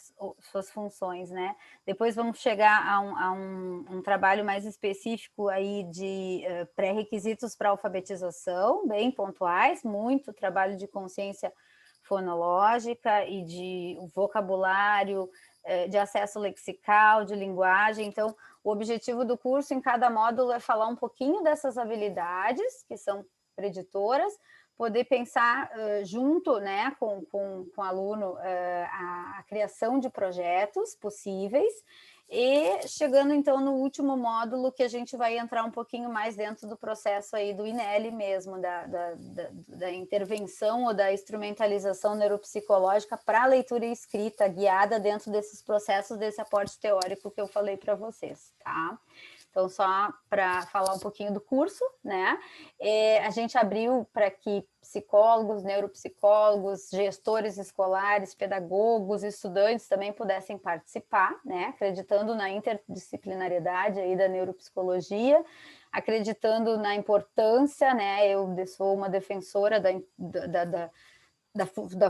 suas funções, né? Depois vamos chegar a um trabalho mais específico aí de pré-requisitos para alfabetização, bem pontuais, muito trabalho de consciência fonológica e de vocabulário, de acesso lexical, de linguagem. Então, o objetivo do curso em cada módulo é falar um pouquinho dessas habilidades, que são preditoras, poder pensar junto, né, com o aluno a criação de projetos possíveis, e chegando então no último módulo, que a gente vai entrar um pouquinho mais dentro do processo aí do INEL mesmo, da intervenção ou da instrumentalização neuropsicológica para a leitura e escrita guiada dentro desses processos, desse aporte teórico que eu falei para vocês, tá? Então, só para falar um pouquinho do curso, né? A gente abriu para que psicólogos, neuropsicólogos, gestores escolares, pedagogos, estudantes também pudessem participar, né? Acreditando na interdisciplinariedade aí da neuropsicologia, acreditando na importância, né? Eu sou uma defensora da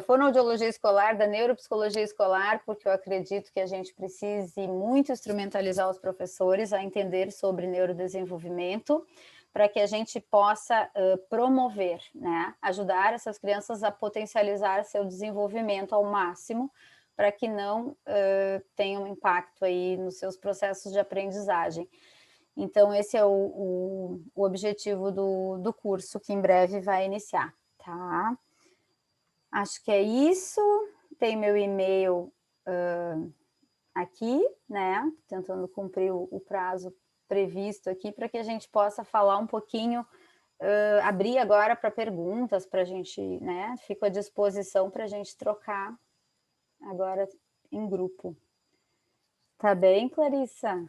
fonoaudiologia escolar, da neuropsicologia escolar, porque eu acredito que a gente precise muito instrumentalizar os professores a entender sobre neurodesenvolvimento, para que a gente possa promover, né, ajudar essas crianças a potencializar seu desenvolvimento ao máximo, para que não tenha um impacto aí nos seus processos de aprendizagem. Então, esse é o objetivo do curso, que em breve vai iniciar, tá? Acho que é isso. Tem meu e-mail aqui, né? Tentando cumprir o prazo previsto aqui para que a gente possa falar um pouquinho, abrir agora para perguntas, para a gente, né? Fico à disposição para a gente trocar agora em grupo. Tá bem, Clarissa?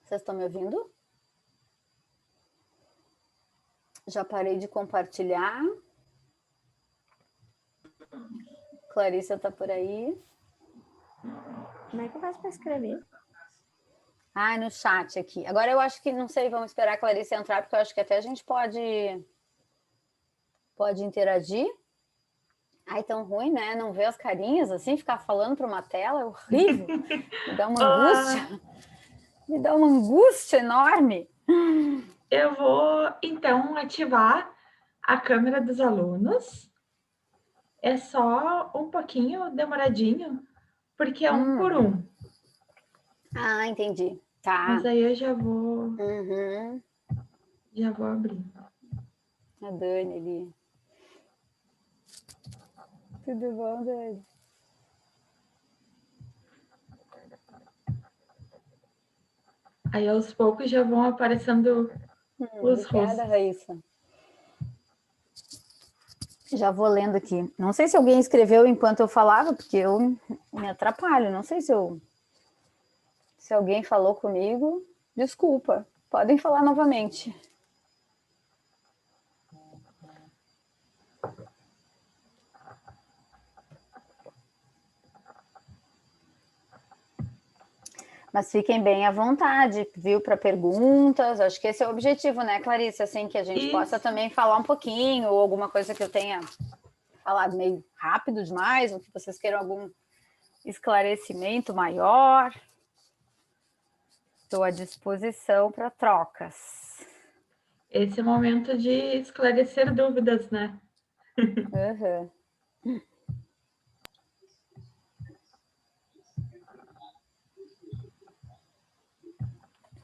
Vocês estão me ouvindo? Já parei de compartilhar. Clarissa está por aí. Como é que eu faço para escrever? Ah, no chat aqui. Agora eu acho que, não sei, vamos esperar a Clarice entrar, porque eu acho que até a gente pode interagir. Ai, tão ruim, né? Não ver as carinhas assim, ficar falando para uma tela é horrível. Me dá uma angústia. Me dá uma angústia enorme. Eu vou, então, ativar a câmera dos alunos. É só um pouquinho demoradinho, porque é 1 por 1. Ah, entendi. Tá. Mas aí eu já vou... Uhum. Já vou abrir. A Dani ali. Tudo bom, Dani? Aí, aos poucos, já vão aparecendo os Obrigada, rostos. Raíssa. Já vou lendo aqui. Não sei se alguém escreveu enquanto eu falava, porque eu me atrapalho. Não sei se alguém falou comigo. Desculpa. Podem falar novamente. Mas fiquem bem à vontade, viu, para perguntas. Acho que esse é o objetivo, né, Clarice? Assim, que a gente possa também falar um pouquinho, ou alguma coisa que eu tenha falado meio rápido demais, ou que vocês queiram algum esclarecimento maior. Estou à disposição para trocas. Esse é o momento de esclarecer dúvidas, né? Uhum.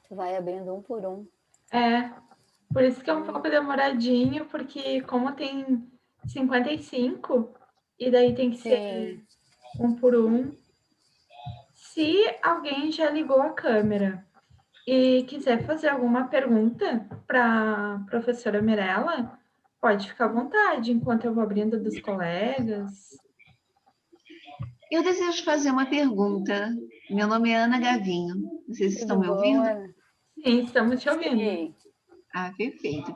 Tu vai abrindo um por um. É, por isso que é um pouco demoradinho, porque como tem 55, e daí tem que ser 1 por 1. Se alguém já ligou a câmera e quiser fazer alguma pergunta para a professora Mirella, pode ficar à vontade, enquanto eu vou abrindo dos colegas. Eu desejo fazer uma pergunta. Meu nome é Ana Gavinho. Vocês estão me ouvindo? Ana? Sim, estamos te ouvindo. Sim. Ah, perfeito.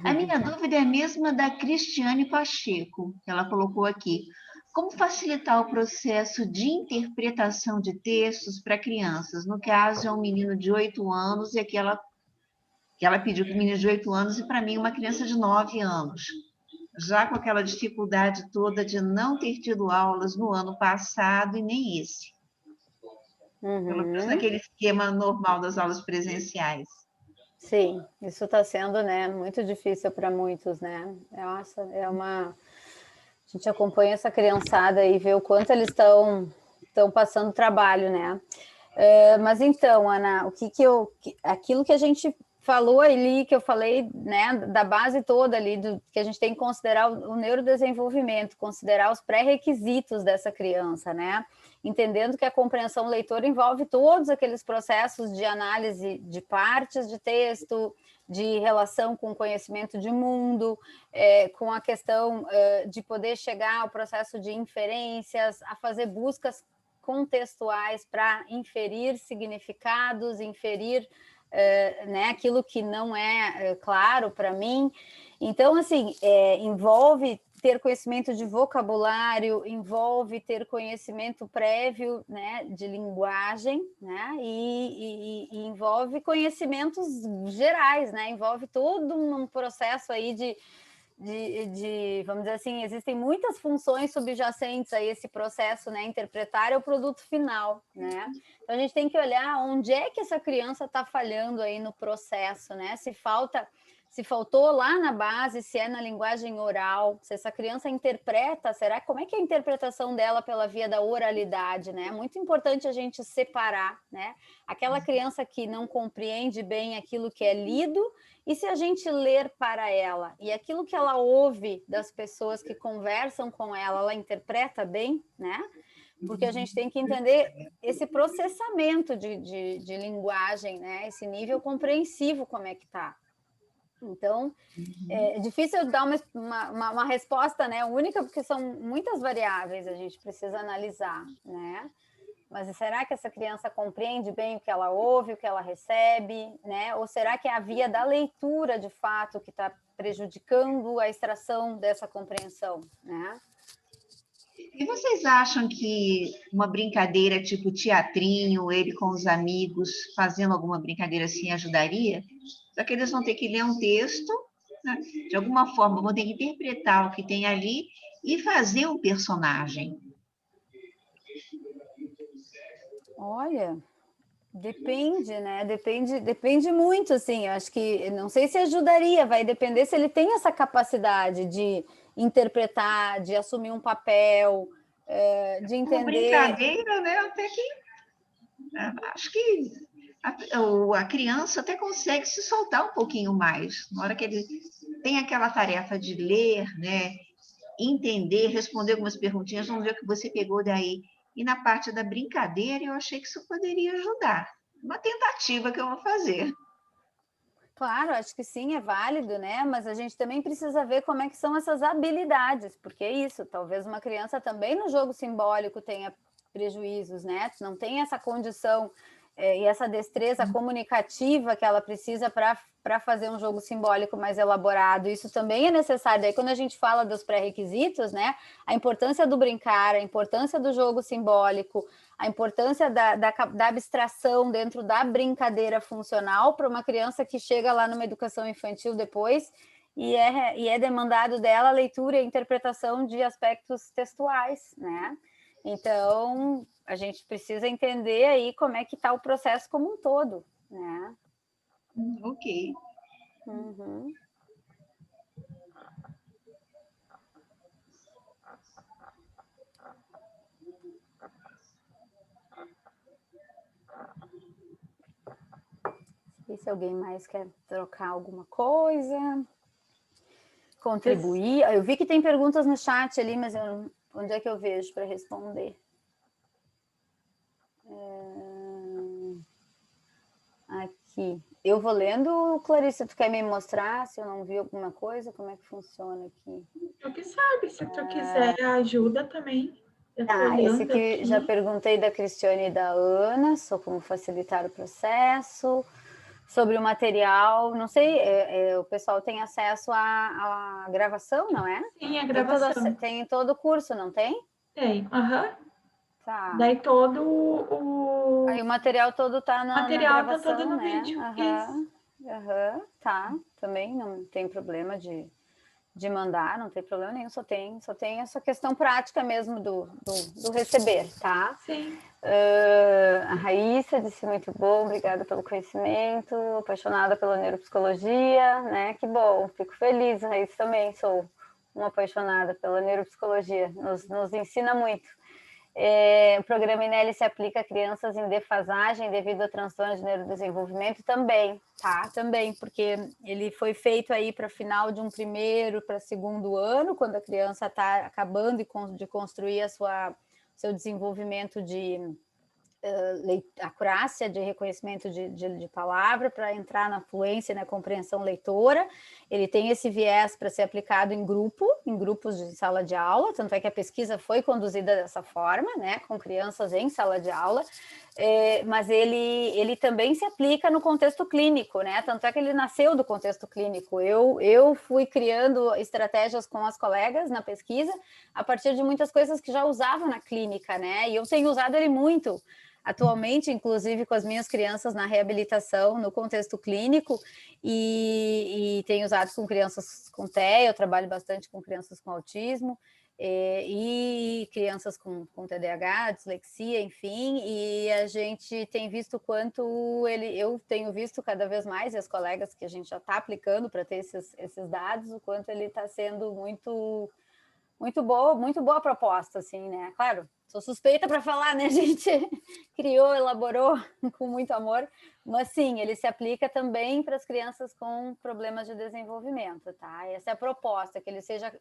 A minha dúvida é a mesma da Cristiane Pacheco, que ela colocou aqui. Como facilitar o processo de interpretação de textos para crianças? No caso, é um menino de 8 anos e que ela pediu para o menino de 8 anos e para mim uma criança de 9 anos. Já com aquela dificuldade toda de não ter tido aulas no ano passado e nem esse. Pelo menos naquele esquema normal das aulas presenciais. Sim, isso está sendo, né, muito difícil para muitos, né? Nossa, a gente acompanha essa criançada e vê o quanto eles estão passando trabalho, né? Mas então, Ana, aquilo que a gente falou ali, que eu falei, né, da base toda ali, que a gente tem que considerar o neurodesenvolvimento, considerar os pré-requisitos dessa criança, né? Entendendo que a compreensão leitora envolve todos aqueles processos de análise de partes de texto, de relação com o conhecimento de mundo, com a questão de poder chegar ao processo de inferências, a fazer buscas contextuais para inferir significados, inferir né, aquilo que não é claro para mim. Então, assim, envolve ter conhecimento de vocabulário, envolve ter conhecimento prévio, né, de linguagem, né, e envolve conhecimentos gerais, né, envolve todo um processo aí vamos dizer assim, existem muitas funções subjacentes a esse processo, né? Interpretar é o produto final, né? Então a gente tem que olhar onde é que essa criança está falhando aí no processo, né? Se faltou lá na base, se é na linguagem oral, se essa criança interpreta, como é que é a interpretação dela pela via da oralidade, né? É muito importante a gente separar, né? Aquela criança que não compreende bem aquilo que é lido, e se a gente ler para ela, e aquilo que ela ouve das pessoas que conversam com ela, ela interpreta bem, né? Porque a gente tem que entender esse processamento de linguagem, né? Esse nível compreensivo, como é que está. Então, é difícil dar uma resposta, né, única, porque são muitas variáveis, a gente precisa analisar, né? Mas será que essa criança compreende bem o que ela ouve, o que ela recebe, né? Ou será que é a via da leitura, de fato, que está prejudicando a extração dessa compreensão, né? E vocês acham que uma brincadeira tipo teatrinho, ele com os amigos, fazendo alguma brincadeira assim, ajudaria? Só que eles vão ter que ler um texto, né? De alguma forma, vão ter que interpretar o que tem ali e fazer um personagem. Olha, depende, né? Depende muito, assim. Eu acho que não sei se ajudaria, vai depender se ele tem essa capacidade de interpretar, de assumir um papel, de Como entender. brincadeira, né? Até que acho que a criança até consegue se soltar um pouquinho mais. Na hora que ele tem aquela tarefa de ler, né? Entender, responder algumas perguntinhas, vamos ver o que você pegou daí. E na parte da brincadeira, eu achei que isso poderia ajudar. Uma tentativa que eu vou fazer. Claro, acho que sim, é válido, né? Mas a gente também precisa ver como é que são essas habilidades, porque é isso, talvez uma criança também no jogo simbólico tenha prejuízos, né? Não tem essa condição e essa destreza comunicativa que ela precisa para fazer um jogo simbólico mais elaborado. Isso também é necessário. Daí, quando a gente fala dos pré-requisitos, né? A importância do brincar, a importância do jogo simbólico, a importância da abstração dentro da brincadeira funcional para uma criança que chega lá numa educação infantil depois e é demandado dela a leitura e a interpretação de aspectos textuais, né? Então, a gente precisa entender aí como é que está o processo como um todo, né? Ok. Uhum. E se alguém mais quer trocar alguma coisa, contribuir. Eu vi que tem perguntas no chat ali, mas onde é que eu vejo para responder? Aqui. Eu vou lendo, Clarice, tu quer me mostrar se eu não vi alguma coisa? Como é que funciona aqui? Tu que sabe, se tu quiser ajuda também. Eu tô Esse olhando aqui já perguntei da Cristiane e da Ana, só como facilitar o processo. Sobre o material, não sei, o pessoal tem acesso à gravação, não é? Sim, a gravação. Tem todo o curso, não tem? Tem, aham. Tá. Daí todo o Aí o material todo tá na material tá todo gravação, no né? vídeo. Isso. Aham, tá. Também não tem problema de mandar, não tem problema nenhum, só tem essa questão prática mesmo do receber, tá? Sim. A Raíssa disse muito bom, obrigada pelo conhecimento, apaixonada pela neuropsicologia, né? Que bom, fico feliz, Raíssa, também sou uma apaixonada pela neuropsicologia, nos ensina muito. O programa INELI se aplica a crianças em defasagem devido a transtornos de neurodesenvolvimento também, tá? Também, porque ele foi feito aí para final de um primeiro para segundo ano, quando a criança está acabando de construir seu desenvolvimento de acurácia de reconhecimento de palavra para entrar na fluência e na compreensão leitora. Ele tem esse viés para ser aplicado em grupos de sala de aula, tanto é que a pesquisa foi conduzida dessa forma, né, com crianças em sala de aula, mas ele também se aplica no contexto clínico, né, tanto é que ele nasceu do contexto clínico. Eu fui criando estratégias com as colegas na pesquisa a partir de muitas coisas que já usavam na clínica, né, e eu tenho usado ele muito atualmente, inclusive com as minhas crianças na reabilitação, no contexto clínico, e tenho usado com crianças com TEA, eu trabalho bastante com crianças com autismo, e crianças com TDAH, dislexia, enfim, e a gente tem visto quanto eu tenho visto cada vez mais, e as colegas que a gente já está aplicando para ter esses dados, o quanto ele está sendo muito boa proposta, assim, né? Claro, sou suspeita para falar, né? A gente criou, elaborou com muito amor, mas sim, ele se aplica também para as crianças com problemas de desenvolvimento, tá? Essa é a proposta, que ele seja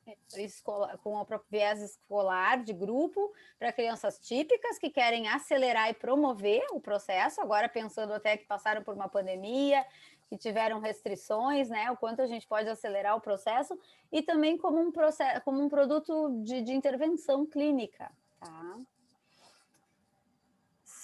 com o viés escolar de grupo para crianças típicas que querem acelerar e promover o processo, agora pensando até que passaram por uma pandemia, que tiveram restrições, né? O quanto a gente pode acelerar o processo, e também como um produto de intervenção clínica, tá?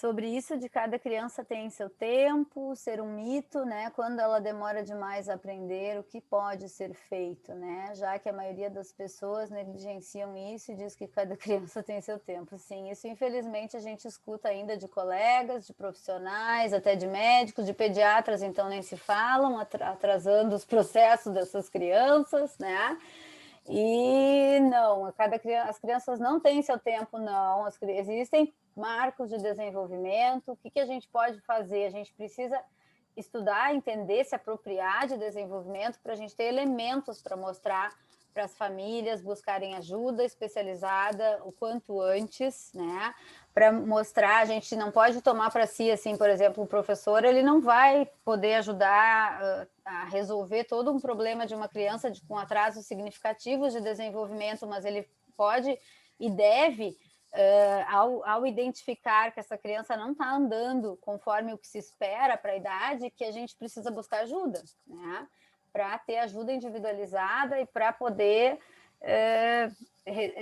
sobre isso de cada criança tem seu tempo, ser um mito, né? Quando ela demora demais a aprender, o que pode ser feito, né? Já que a maioria das pessoas negligenciam isso e diz que cada criança tem seu tempo. Sim, isso infelizmente a gente escuta ainda de colegas, de profissionais, até de médicos, de pediatras, então nem se falam, atrasando os processos dessas crianças, né? E não, as crianças não têm seu tempo, não. Existem marcos de desenvolvimento. O que a gente pode fazer? A gente precisa estudar, entender, se apropriar de desenvolvimento para a gente ter elementos para mostrar para as famílias buscarem ajuda especializada o quanto antes, né? Para mostrar, a gente não pode tomar para si, assim, por exemplo, o professor, ele não vai poder ajudar a resolver todo um problema de uma criança com atrasos significativos de desenvolvimento, mas ele pode e deve, ao identificar que essa criança não está andando conforme o que se espera para a idade, que a gente precisa buscar ajuda, né? Para ter ajuda individualizada e para poder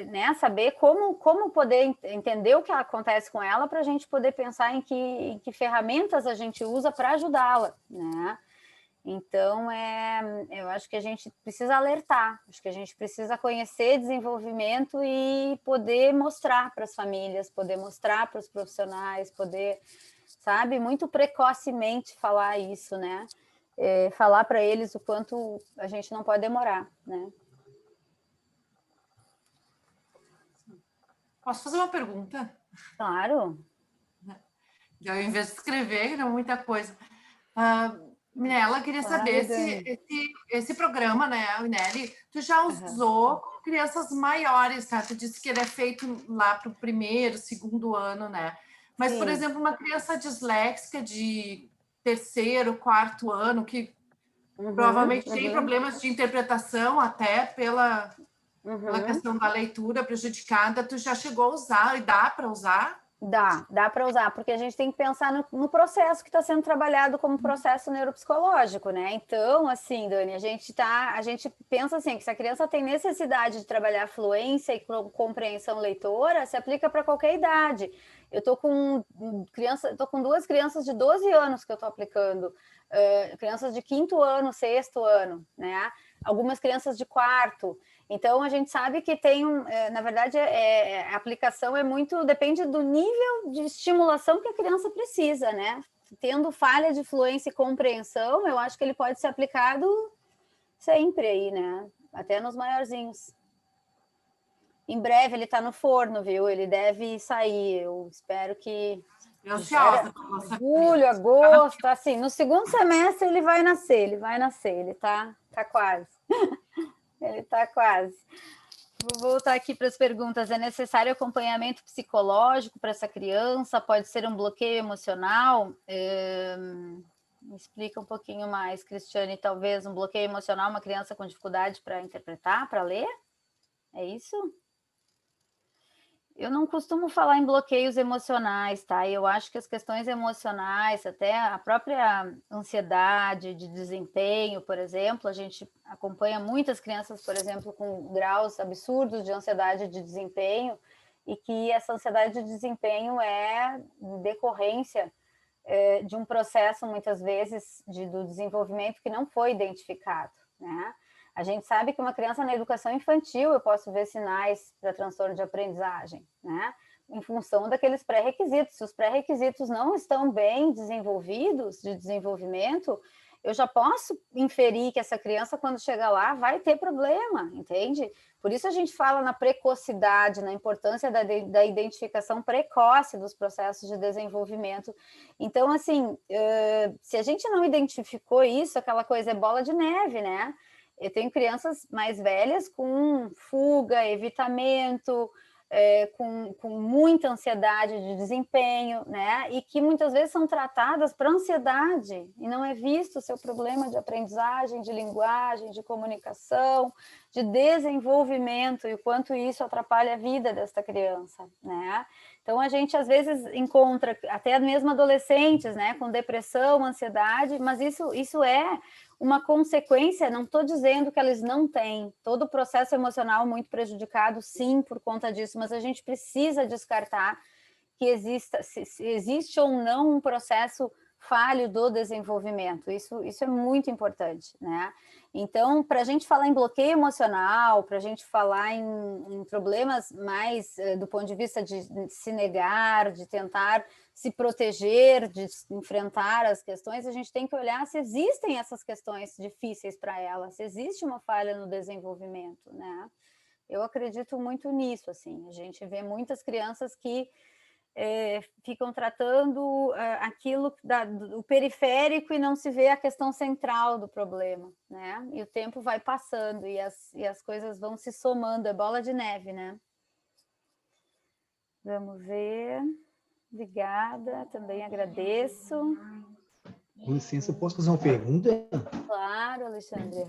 né, saber como poder entender o que acontece com ela, para a gente poder pensar em que ferramentas a gente usa para ajudá-la, né? Então, eu acho que a gente precisa alertar, acho que a gente precisa conhecer desenvolvimento e poder mostrar para as famílias, poder mostrar para os profissionais, poder, sabe, muito precocemente falar isso, né? Falar para eles o quanto a gente não pode demorar, né? Posso fazer uma pergunta? Claro. Ao invés de escrever, não muita coisa. Minela, queria saber se esse programa, né, Nelly, tu já usou com crianças maiores, tá? Tu disse que ele é feito lá para o primeiro, segundo ano, né? Mas, por exemplo, uma criança disléxica de terceiro, quarto ano, que provavelmente tem problemas de interpretação até pela questão da leitura prejudicada, tu já chegou a usar e dá para usar? Dá para usar, porque a gente tem que pensar no processo que está sendo trabalhado como processo neuropsicológico, né? Então, assim, Dani, a gente pensa assim, que se a criança tem necessidade de trabalhar fluência e compreensão leitora, se aplica para qualquer idade. Eu estou com duas crianças de 12 anos que eu estou aplicando, crianças de 5º ano, 6º ano, né? Algumas crianças de 4º. Então, a gente sabe que tem, na verdade, a aplicação depende do nível de estimulação que a criança precisa, né? Tendo falha de fluência e compreensão, eu acho que ele pode ser aplicado sempre aí, né? Até nos maiorzinhos. Em breve ele está no forno, viu? Ele deve sair, eu espero que... Julho, agosto, assim, no segundo semestre ele vai nascer, ele tá quase. Ele está quase. Vou voltar aqui para as perguntas. É necessário acompanhamento psicológico para essa criança? Pode ser um bloqueio emocional? Me explica um pouquinho mais, Cristiane. Talvez um bloqueio emocional, uma criança com dificuldade para interpretar, para ler? É isso? Eu não costumo falar em bloqueios emocionais, tá? Eu acho que as questões emocionais, até a própria ansiedade de desempenho, por exemplo, a gente acompanha muitas crianças, por exemplo, com graus absurdos de ansiedade de desempenho, e que essa ansiedade de desempenho é decorrência de um processo, muitas vezes, do desenvolvimento que não foi identificado, né? A gente sabe que uma criança na educação infantil, eu posso ver sinais para transtorno de aprendizagem, né? Em função daqueles pré-requisitos. Se os pré-requisitos não estão bem desenvolvidos, de desenvolvimento, eu já posso inferir que essa criança, quando chegar lá, vai ter problema, entende? Por isso a gente fala na precocidade, na importância da identificação precoce dos processos de desenvolvimento. Então, assim, se a gente não identificou isso, aquela coisa é bola de neve, né? Eu tenho crianças mais velhas com fuga, evitamento, com muita ansiedade de desempenho, né? E que muitas vezes são tratadas para ansiedade e não é visto o seu problema de aprendizagem, de linguagem, de comunicação, de desenvolvimento e o quanto isso atrapalha a vida desta criança, né? Então, a gente às vezes encontra até mesmo adolescentes, né, com depressão, ansiedade, mas isso é uma consequência, não estou dizendo que eles não têm, todo o processo emocional muito prejudicado, sim, por conta disso, mas a gente precisa descartar que exista, se existe ou não um processo falho do desenvolvimento. Isso é muito importante, né? Então, para a gente falar em bloqueio emocional, para a gente falar em problemas mais do ponto de vista de se negar, de tentar se proteger, de enfrentar as questões, a gente tem que olhar se existem essas questões difíceis para ela, se existe uma falha no desenvolvimento, né? Eu acredito muito nisso, assim. A gente vê muitas crianças que ficam tratando aquilo do periférico e não se vê a questão central do problema, né? E o tempo vai passando e as coisas vão se somando, é bola de neve, né? Vamos ver. Obrigada, também agradeço. Com licença, posso fazer uma pergunta? Claro, Alexandre.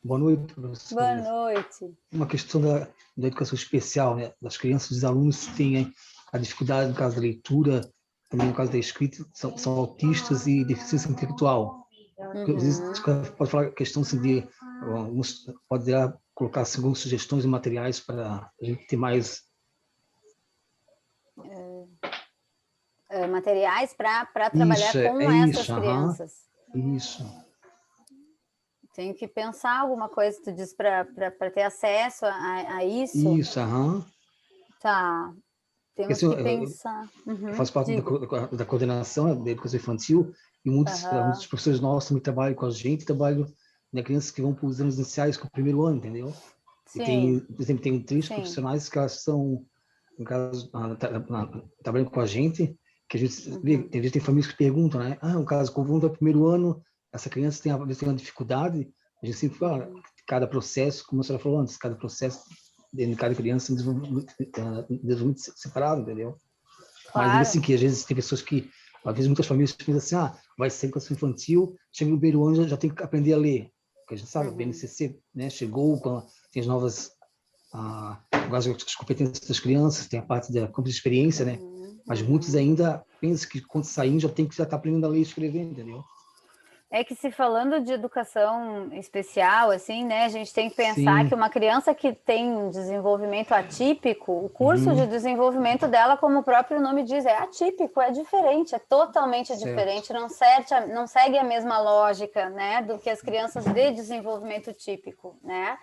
Boa noite, professora. Boa noite. Uma questão da educação especial, né? Das crianças, dos alunos que têm a dificuldade no caso da leitura, também no caso da escrita, são autistas e deficiência intelectual. Às vezes, pode falar a questão assim, de... Pode colocar algumas sugestões e materiais para a gente ter mais... Materiais para trabalhar com essas crianças. Isso. Tenho que pensar alguma coisa, tu diz, para ter acesso a isso? Isso, Tá, temos que pensar. Eu faço parte da coordenação da educação infantil e muitos professores nossos também trabalham com a gente, trabalham crianças que vão para os anos iniciais com o primeiro ano, entendeu? Sim. E por exemplo, tem 3 profissionais que elas são, no caso, trabalhando com a gente, que a gente tem famílias que perguntam, né? No caso, quando vão para o primeiro ano, essa criança tem uma dificuldade, a gente sempre fala, cada processo, como a senhora falou antes, cada processo dentro de cada criança é um desenvolvimento separado, entendeu? Claro. Mas assim, que às vezes tem pessoas que, às vezes muitas famílias pensam assim, vai ser educação infantil, chega no primeiro ano, já tem que aprender a ler, porque a gente sabe, o BNCC, né, chegou, tem as novas, as competências das crianças, tem a parte da compra de experiência, né? Mas muitos ainda pensam que quando sair já tem que já estar aprendendo a ler e escrever, entendeu? É que se falando de educação especial, assim, né, a gente tem que pensar que uma criança que tem um desenvolvimento atípico, o curso de desenvolvimento dela, como o próprio nome diz, é atípico, é diferente, é totalmente diferente, não segue a mesma lógica, né, do que as crianças de desenvolvimento típico, né?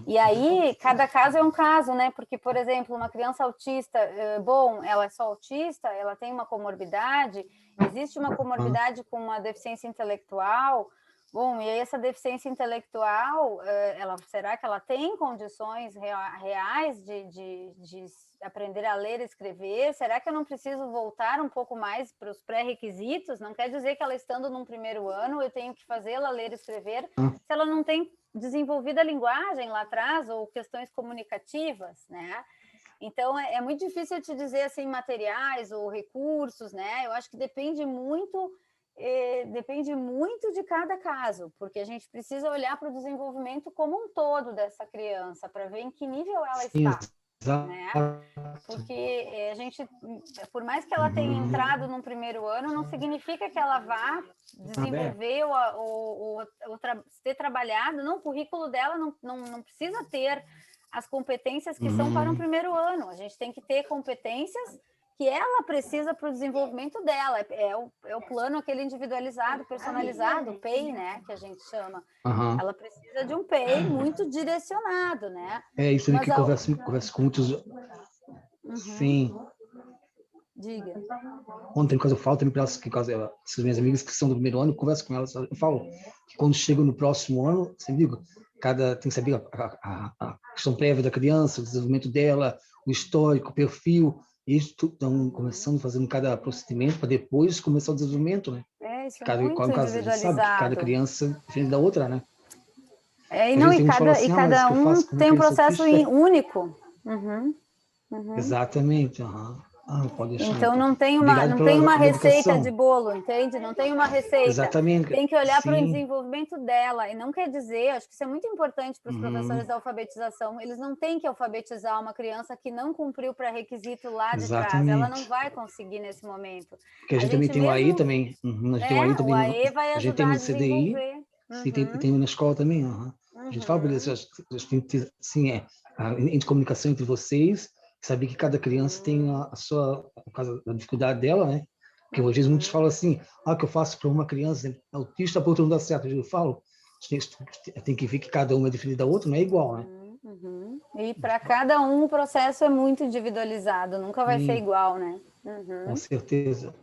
E aí, cada caso é um caso, né? Porque, por exemplo, uma criança autista, ela é só autista, ela tem uma comorbidade, existe uma comorbidade com uma deficiência intelectual, e aí essa deficiência intelectual, será que ela tem condições reais de aprender a ler e escrever? Será que eu não preciso voltar um pouco mais para os pré-requisitos? Não quer dizer que ela estando num primeiro ano, eu tenho que fazê-la ler e escrever, se ela não tem desenvolvido a linguagem lá atrás, ou questões comunicativas, né? Então, é muito difícil te dizer, assim, materiais ou recursos, né? Eu acho que depende muito de cada caso, porque a gente precisa olhar para o desenvolvimento como um todo dessa criança, para ver em que nível ela está, né? Porque a gente, por mais que ela tenha entrado num primeiro ano, não significa que ela vá desenvolver ou ter trabalhado, não, o currículo dela não precisa ter as competências que são para um primeiro ano. A gente tem que ter competências que ela precisa para o desenvolvimento dela. É o plano aquele individualizado, personalizado, o PEI, né, que a gente chama. Ela precisa de um PEI muito direcionado, né? Isso aí que eu converso com muitos... Sim. Diga. Ontem, quando eu falo também para elas, essas minhas amigas que são do primeiro ano, eu converso com elas, eu falo que quando chegam no próximo ano, você digo, tem que saber a questão prévia da criança, o desenvolvimento dela, o histórico, o perfil, e eles estão começando, fazendo cada procedimento para depois começar o desenvolvimento, né? Isso é muito individualizado. A gente sabe que cada criança é diferente da outra, né? E cada um tem um processo único. Exatamente, pode deixar, então não tem uma receita de bolo, entende? Não tem uma receita. Exatamente. Tem que olhar para o desenvolvimento dela. E não quer dizer, acho que isso é muito importante para os professores da alfabetização, eles não têm que alfabetizar uma criança que não cumpriu o pré-requisito lá de trás. Ela não vai conseguir nesse momento. Porque a gente também tem o AE também. A gente tem o AE também. O AE vai ajudar a desenvolver. E tem na escola também. A gente fala, beleza, sim, a comunicação entre vocês, saber que cada criança tem a sua, a dificuldade dela, né? Porque às vezes muitos falam assim, o que eu faço para uma criança autista, para outra não dá certo. Eu falo, tem que ver que cada uma é diferente da outra, não é igual, né? E para cada um o processo é muito individualizado, nunca vai ser igual, né? Com certeza.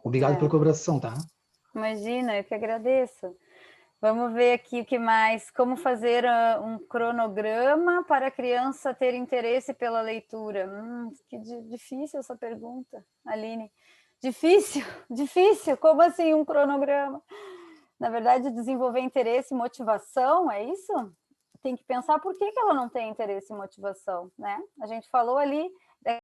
Obrigado pela colaboração, tá? Imagina, eu que agradeço. Vamos ver aqui o que mais. Como fazer um cronograma para a criança ter interesse pela leitura? Que difícil essa pergunta, Aline. Difícil, difícil. Como assim um cronograma? Na verdade, desenvolver interesse e motivação, é isso? Tem que pensar por que ela não tem interesse e motivação, né? A gente falou ali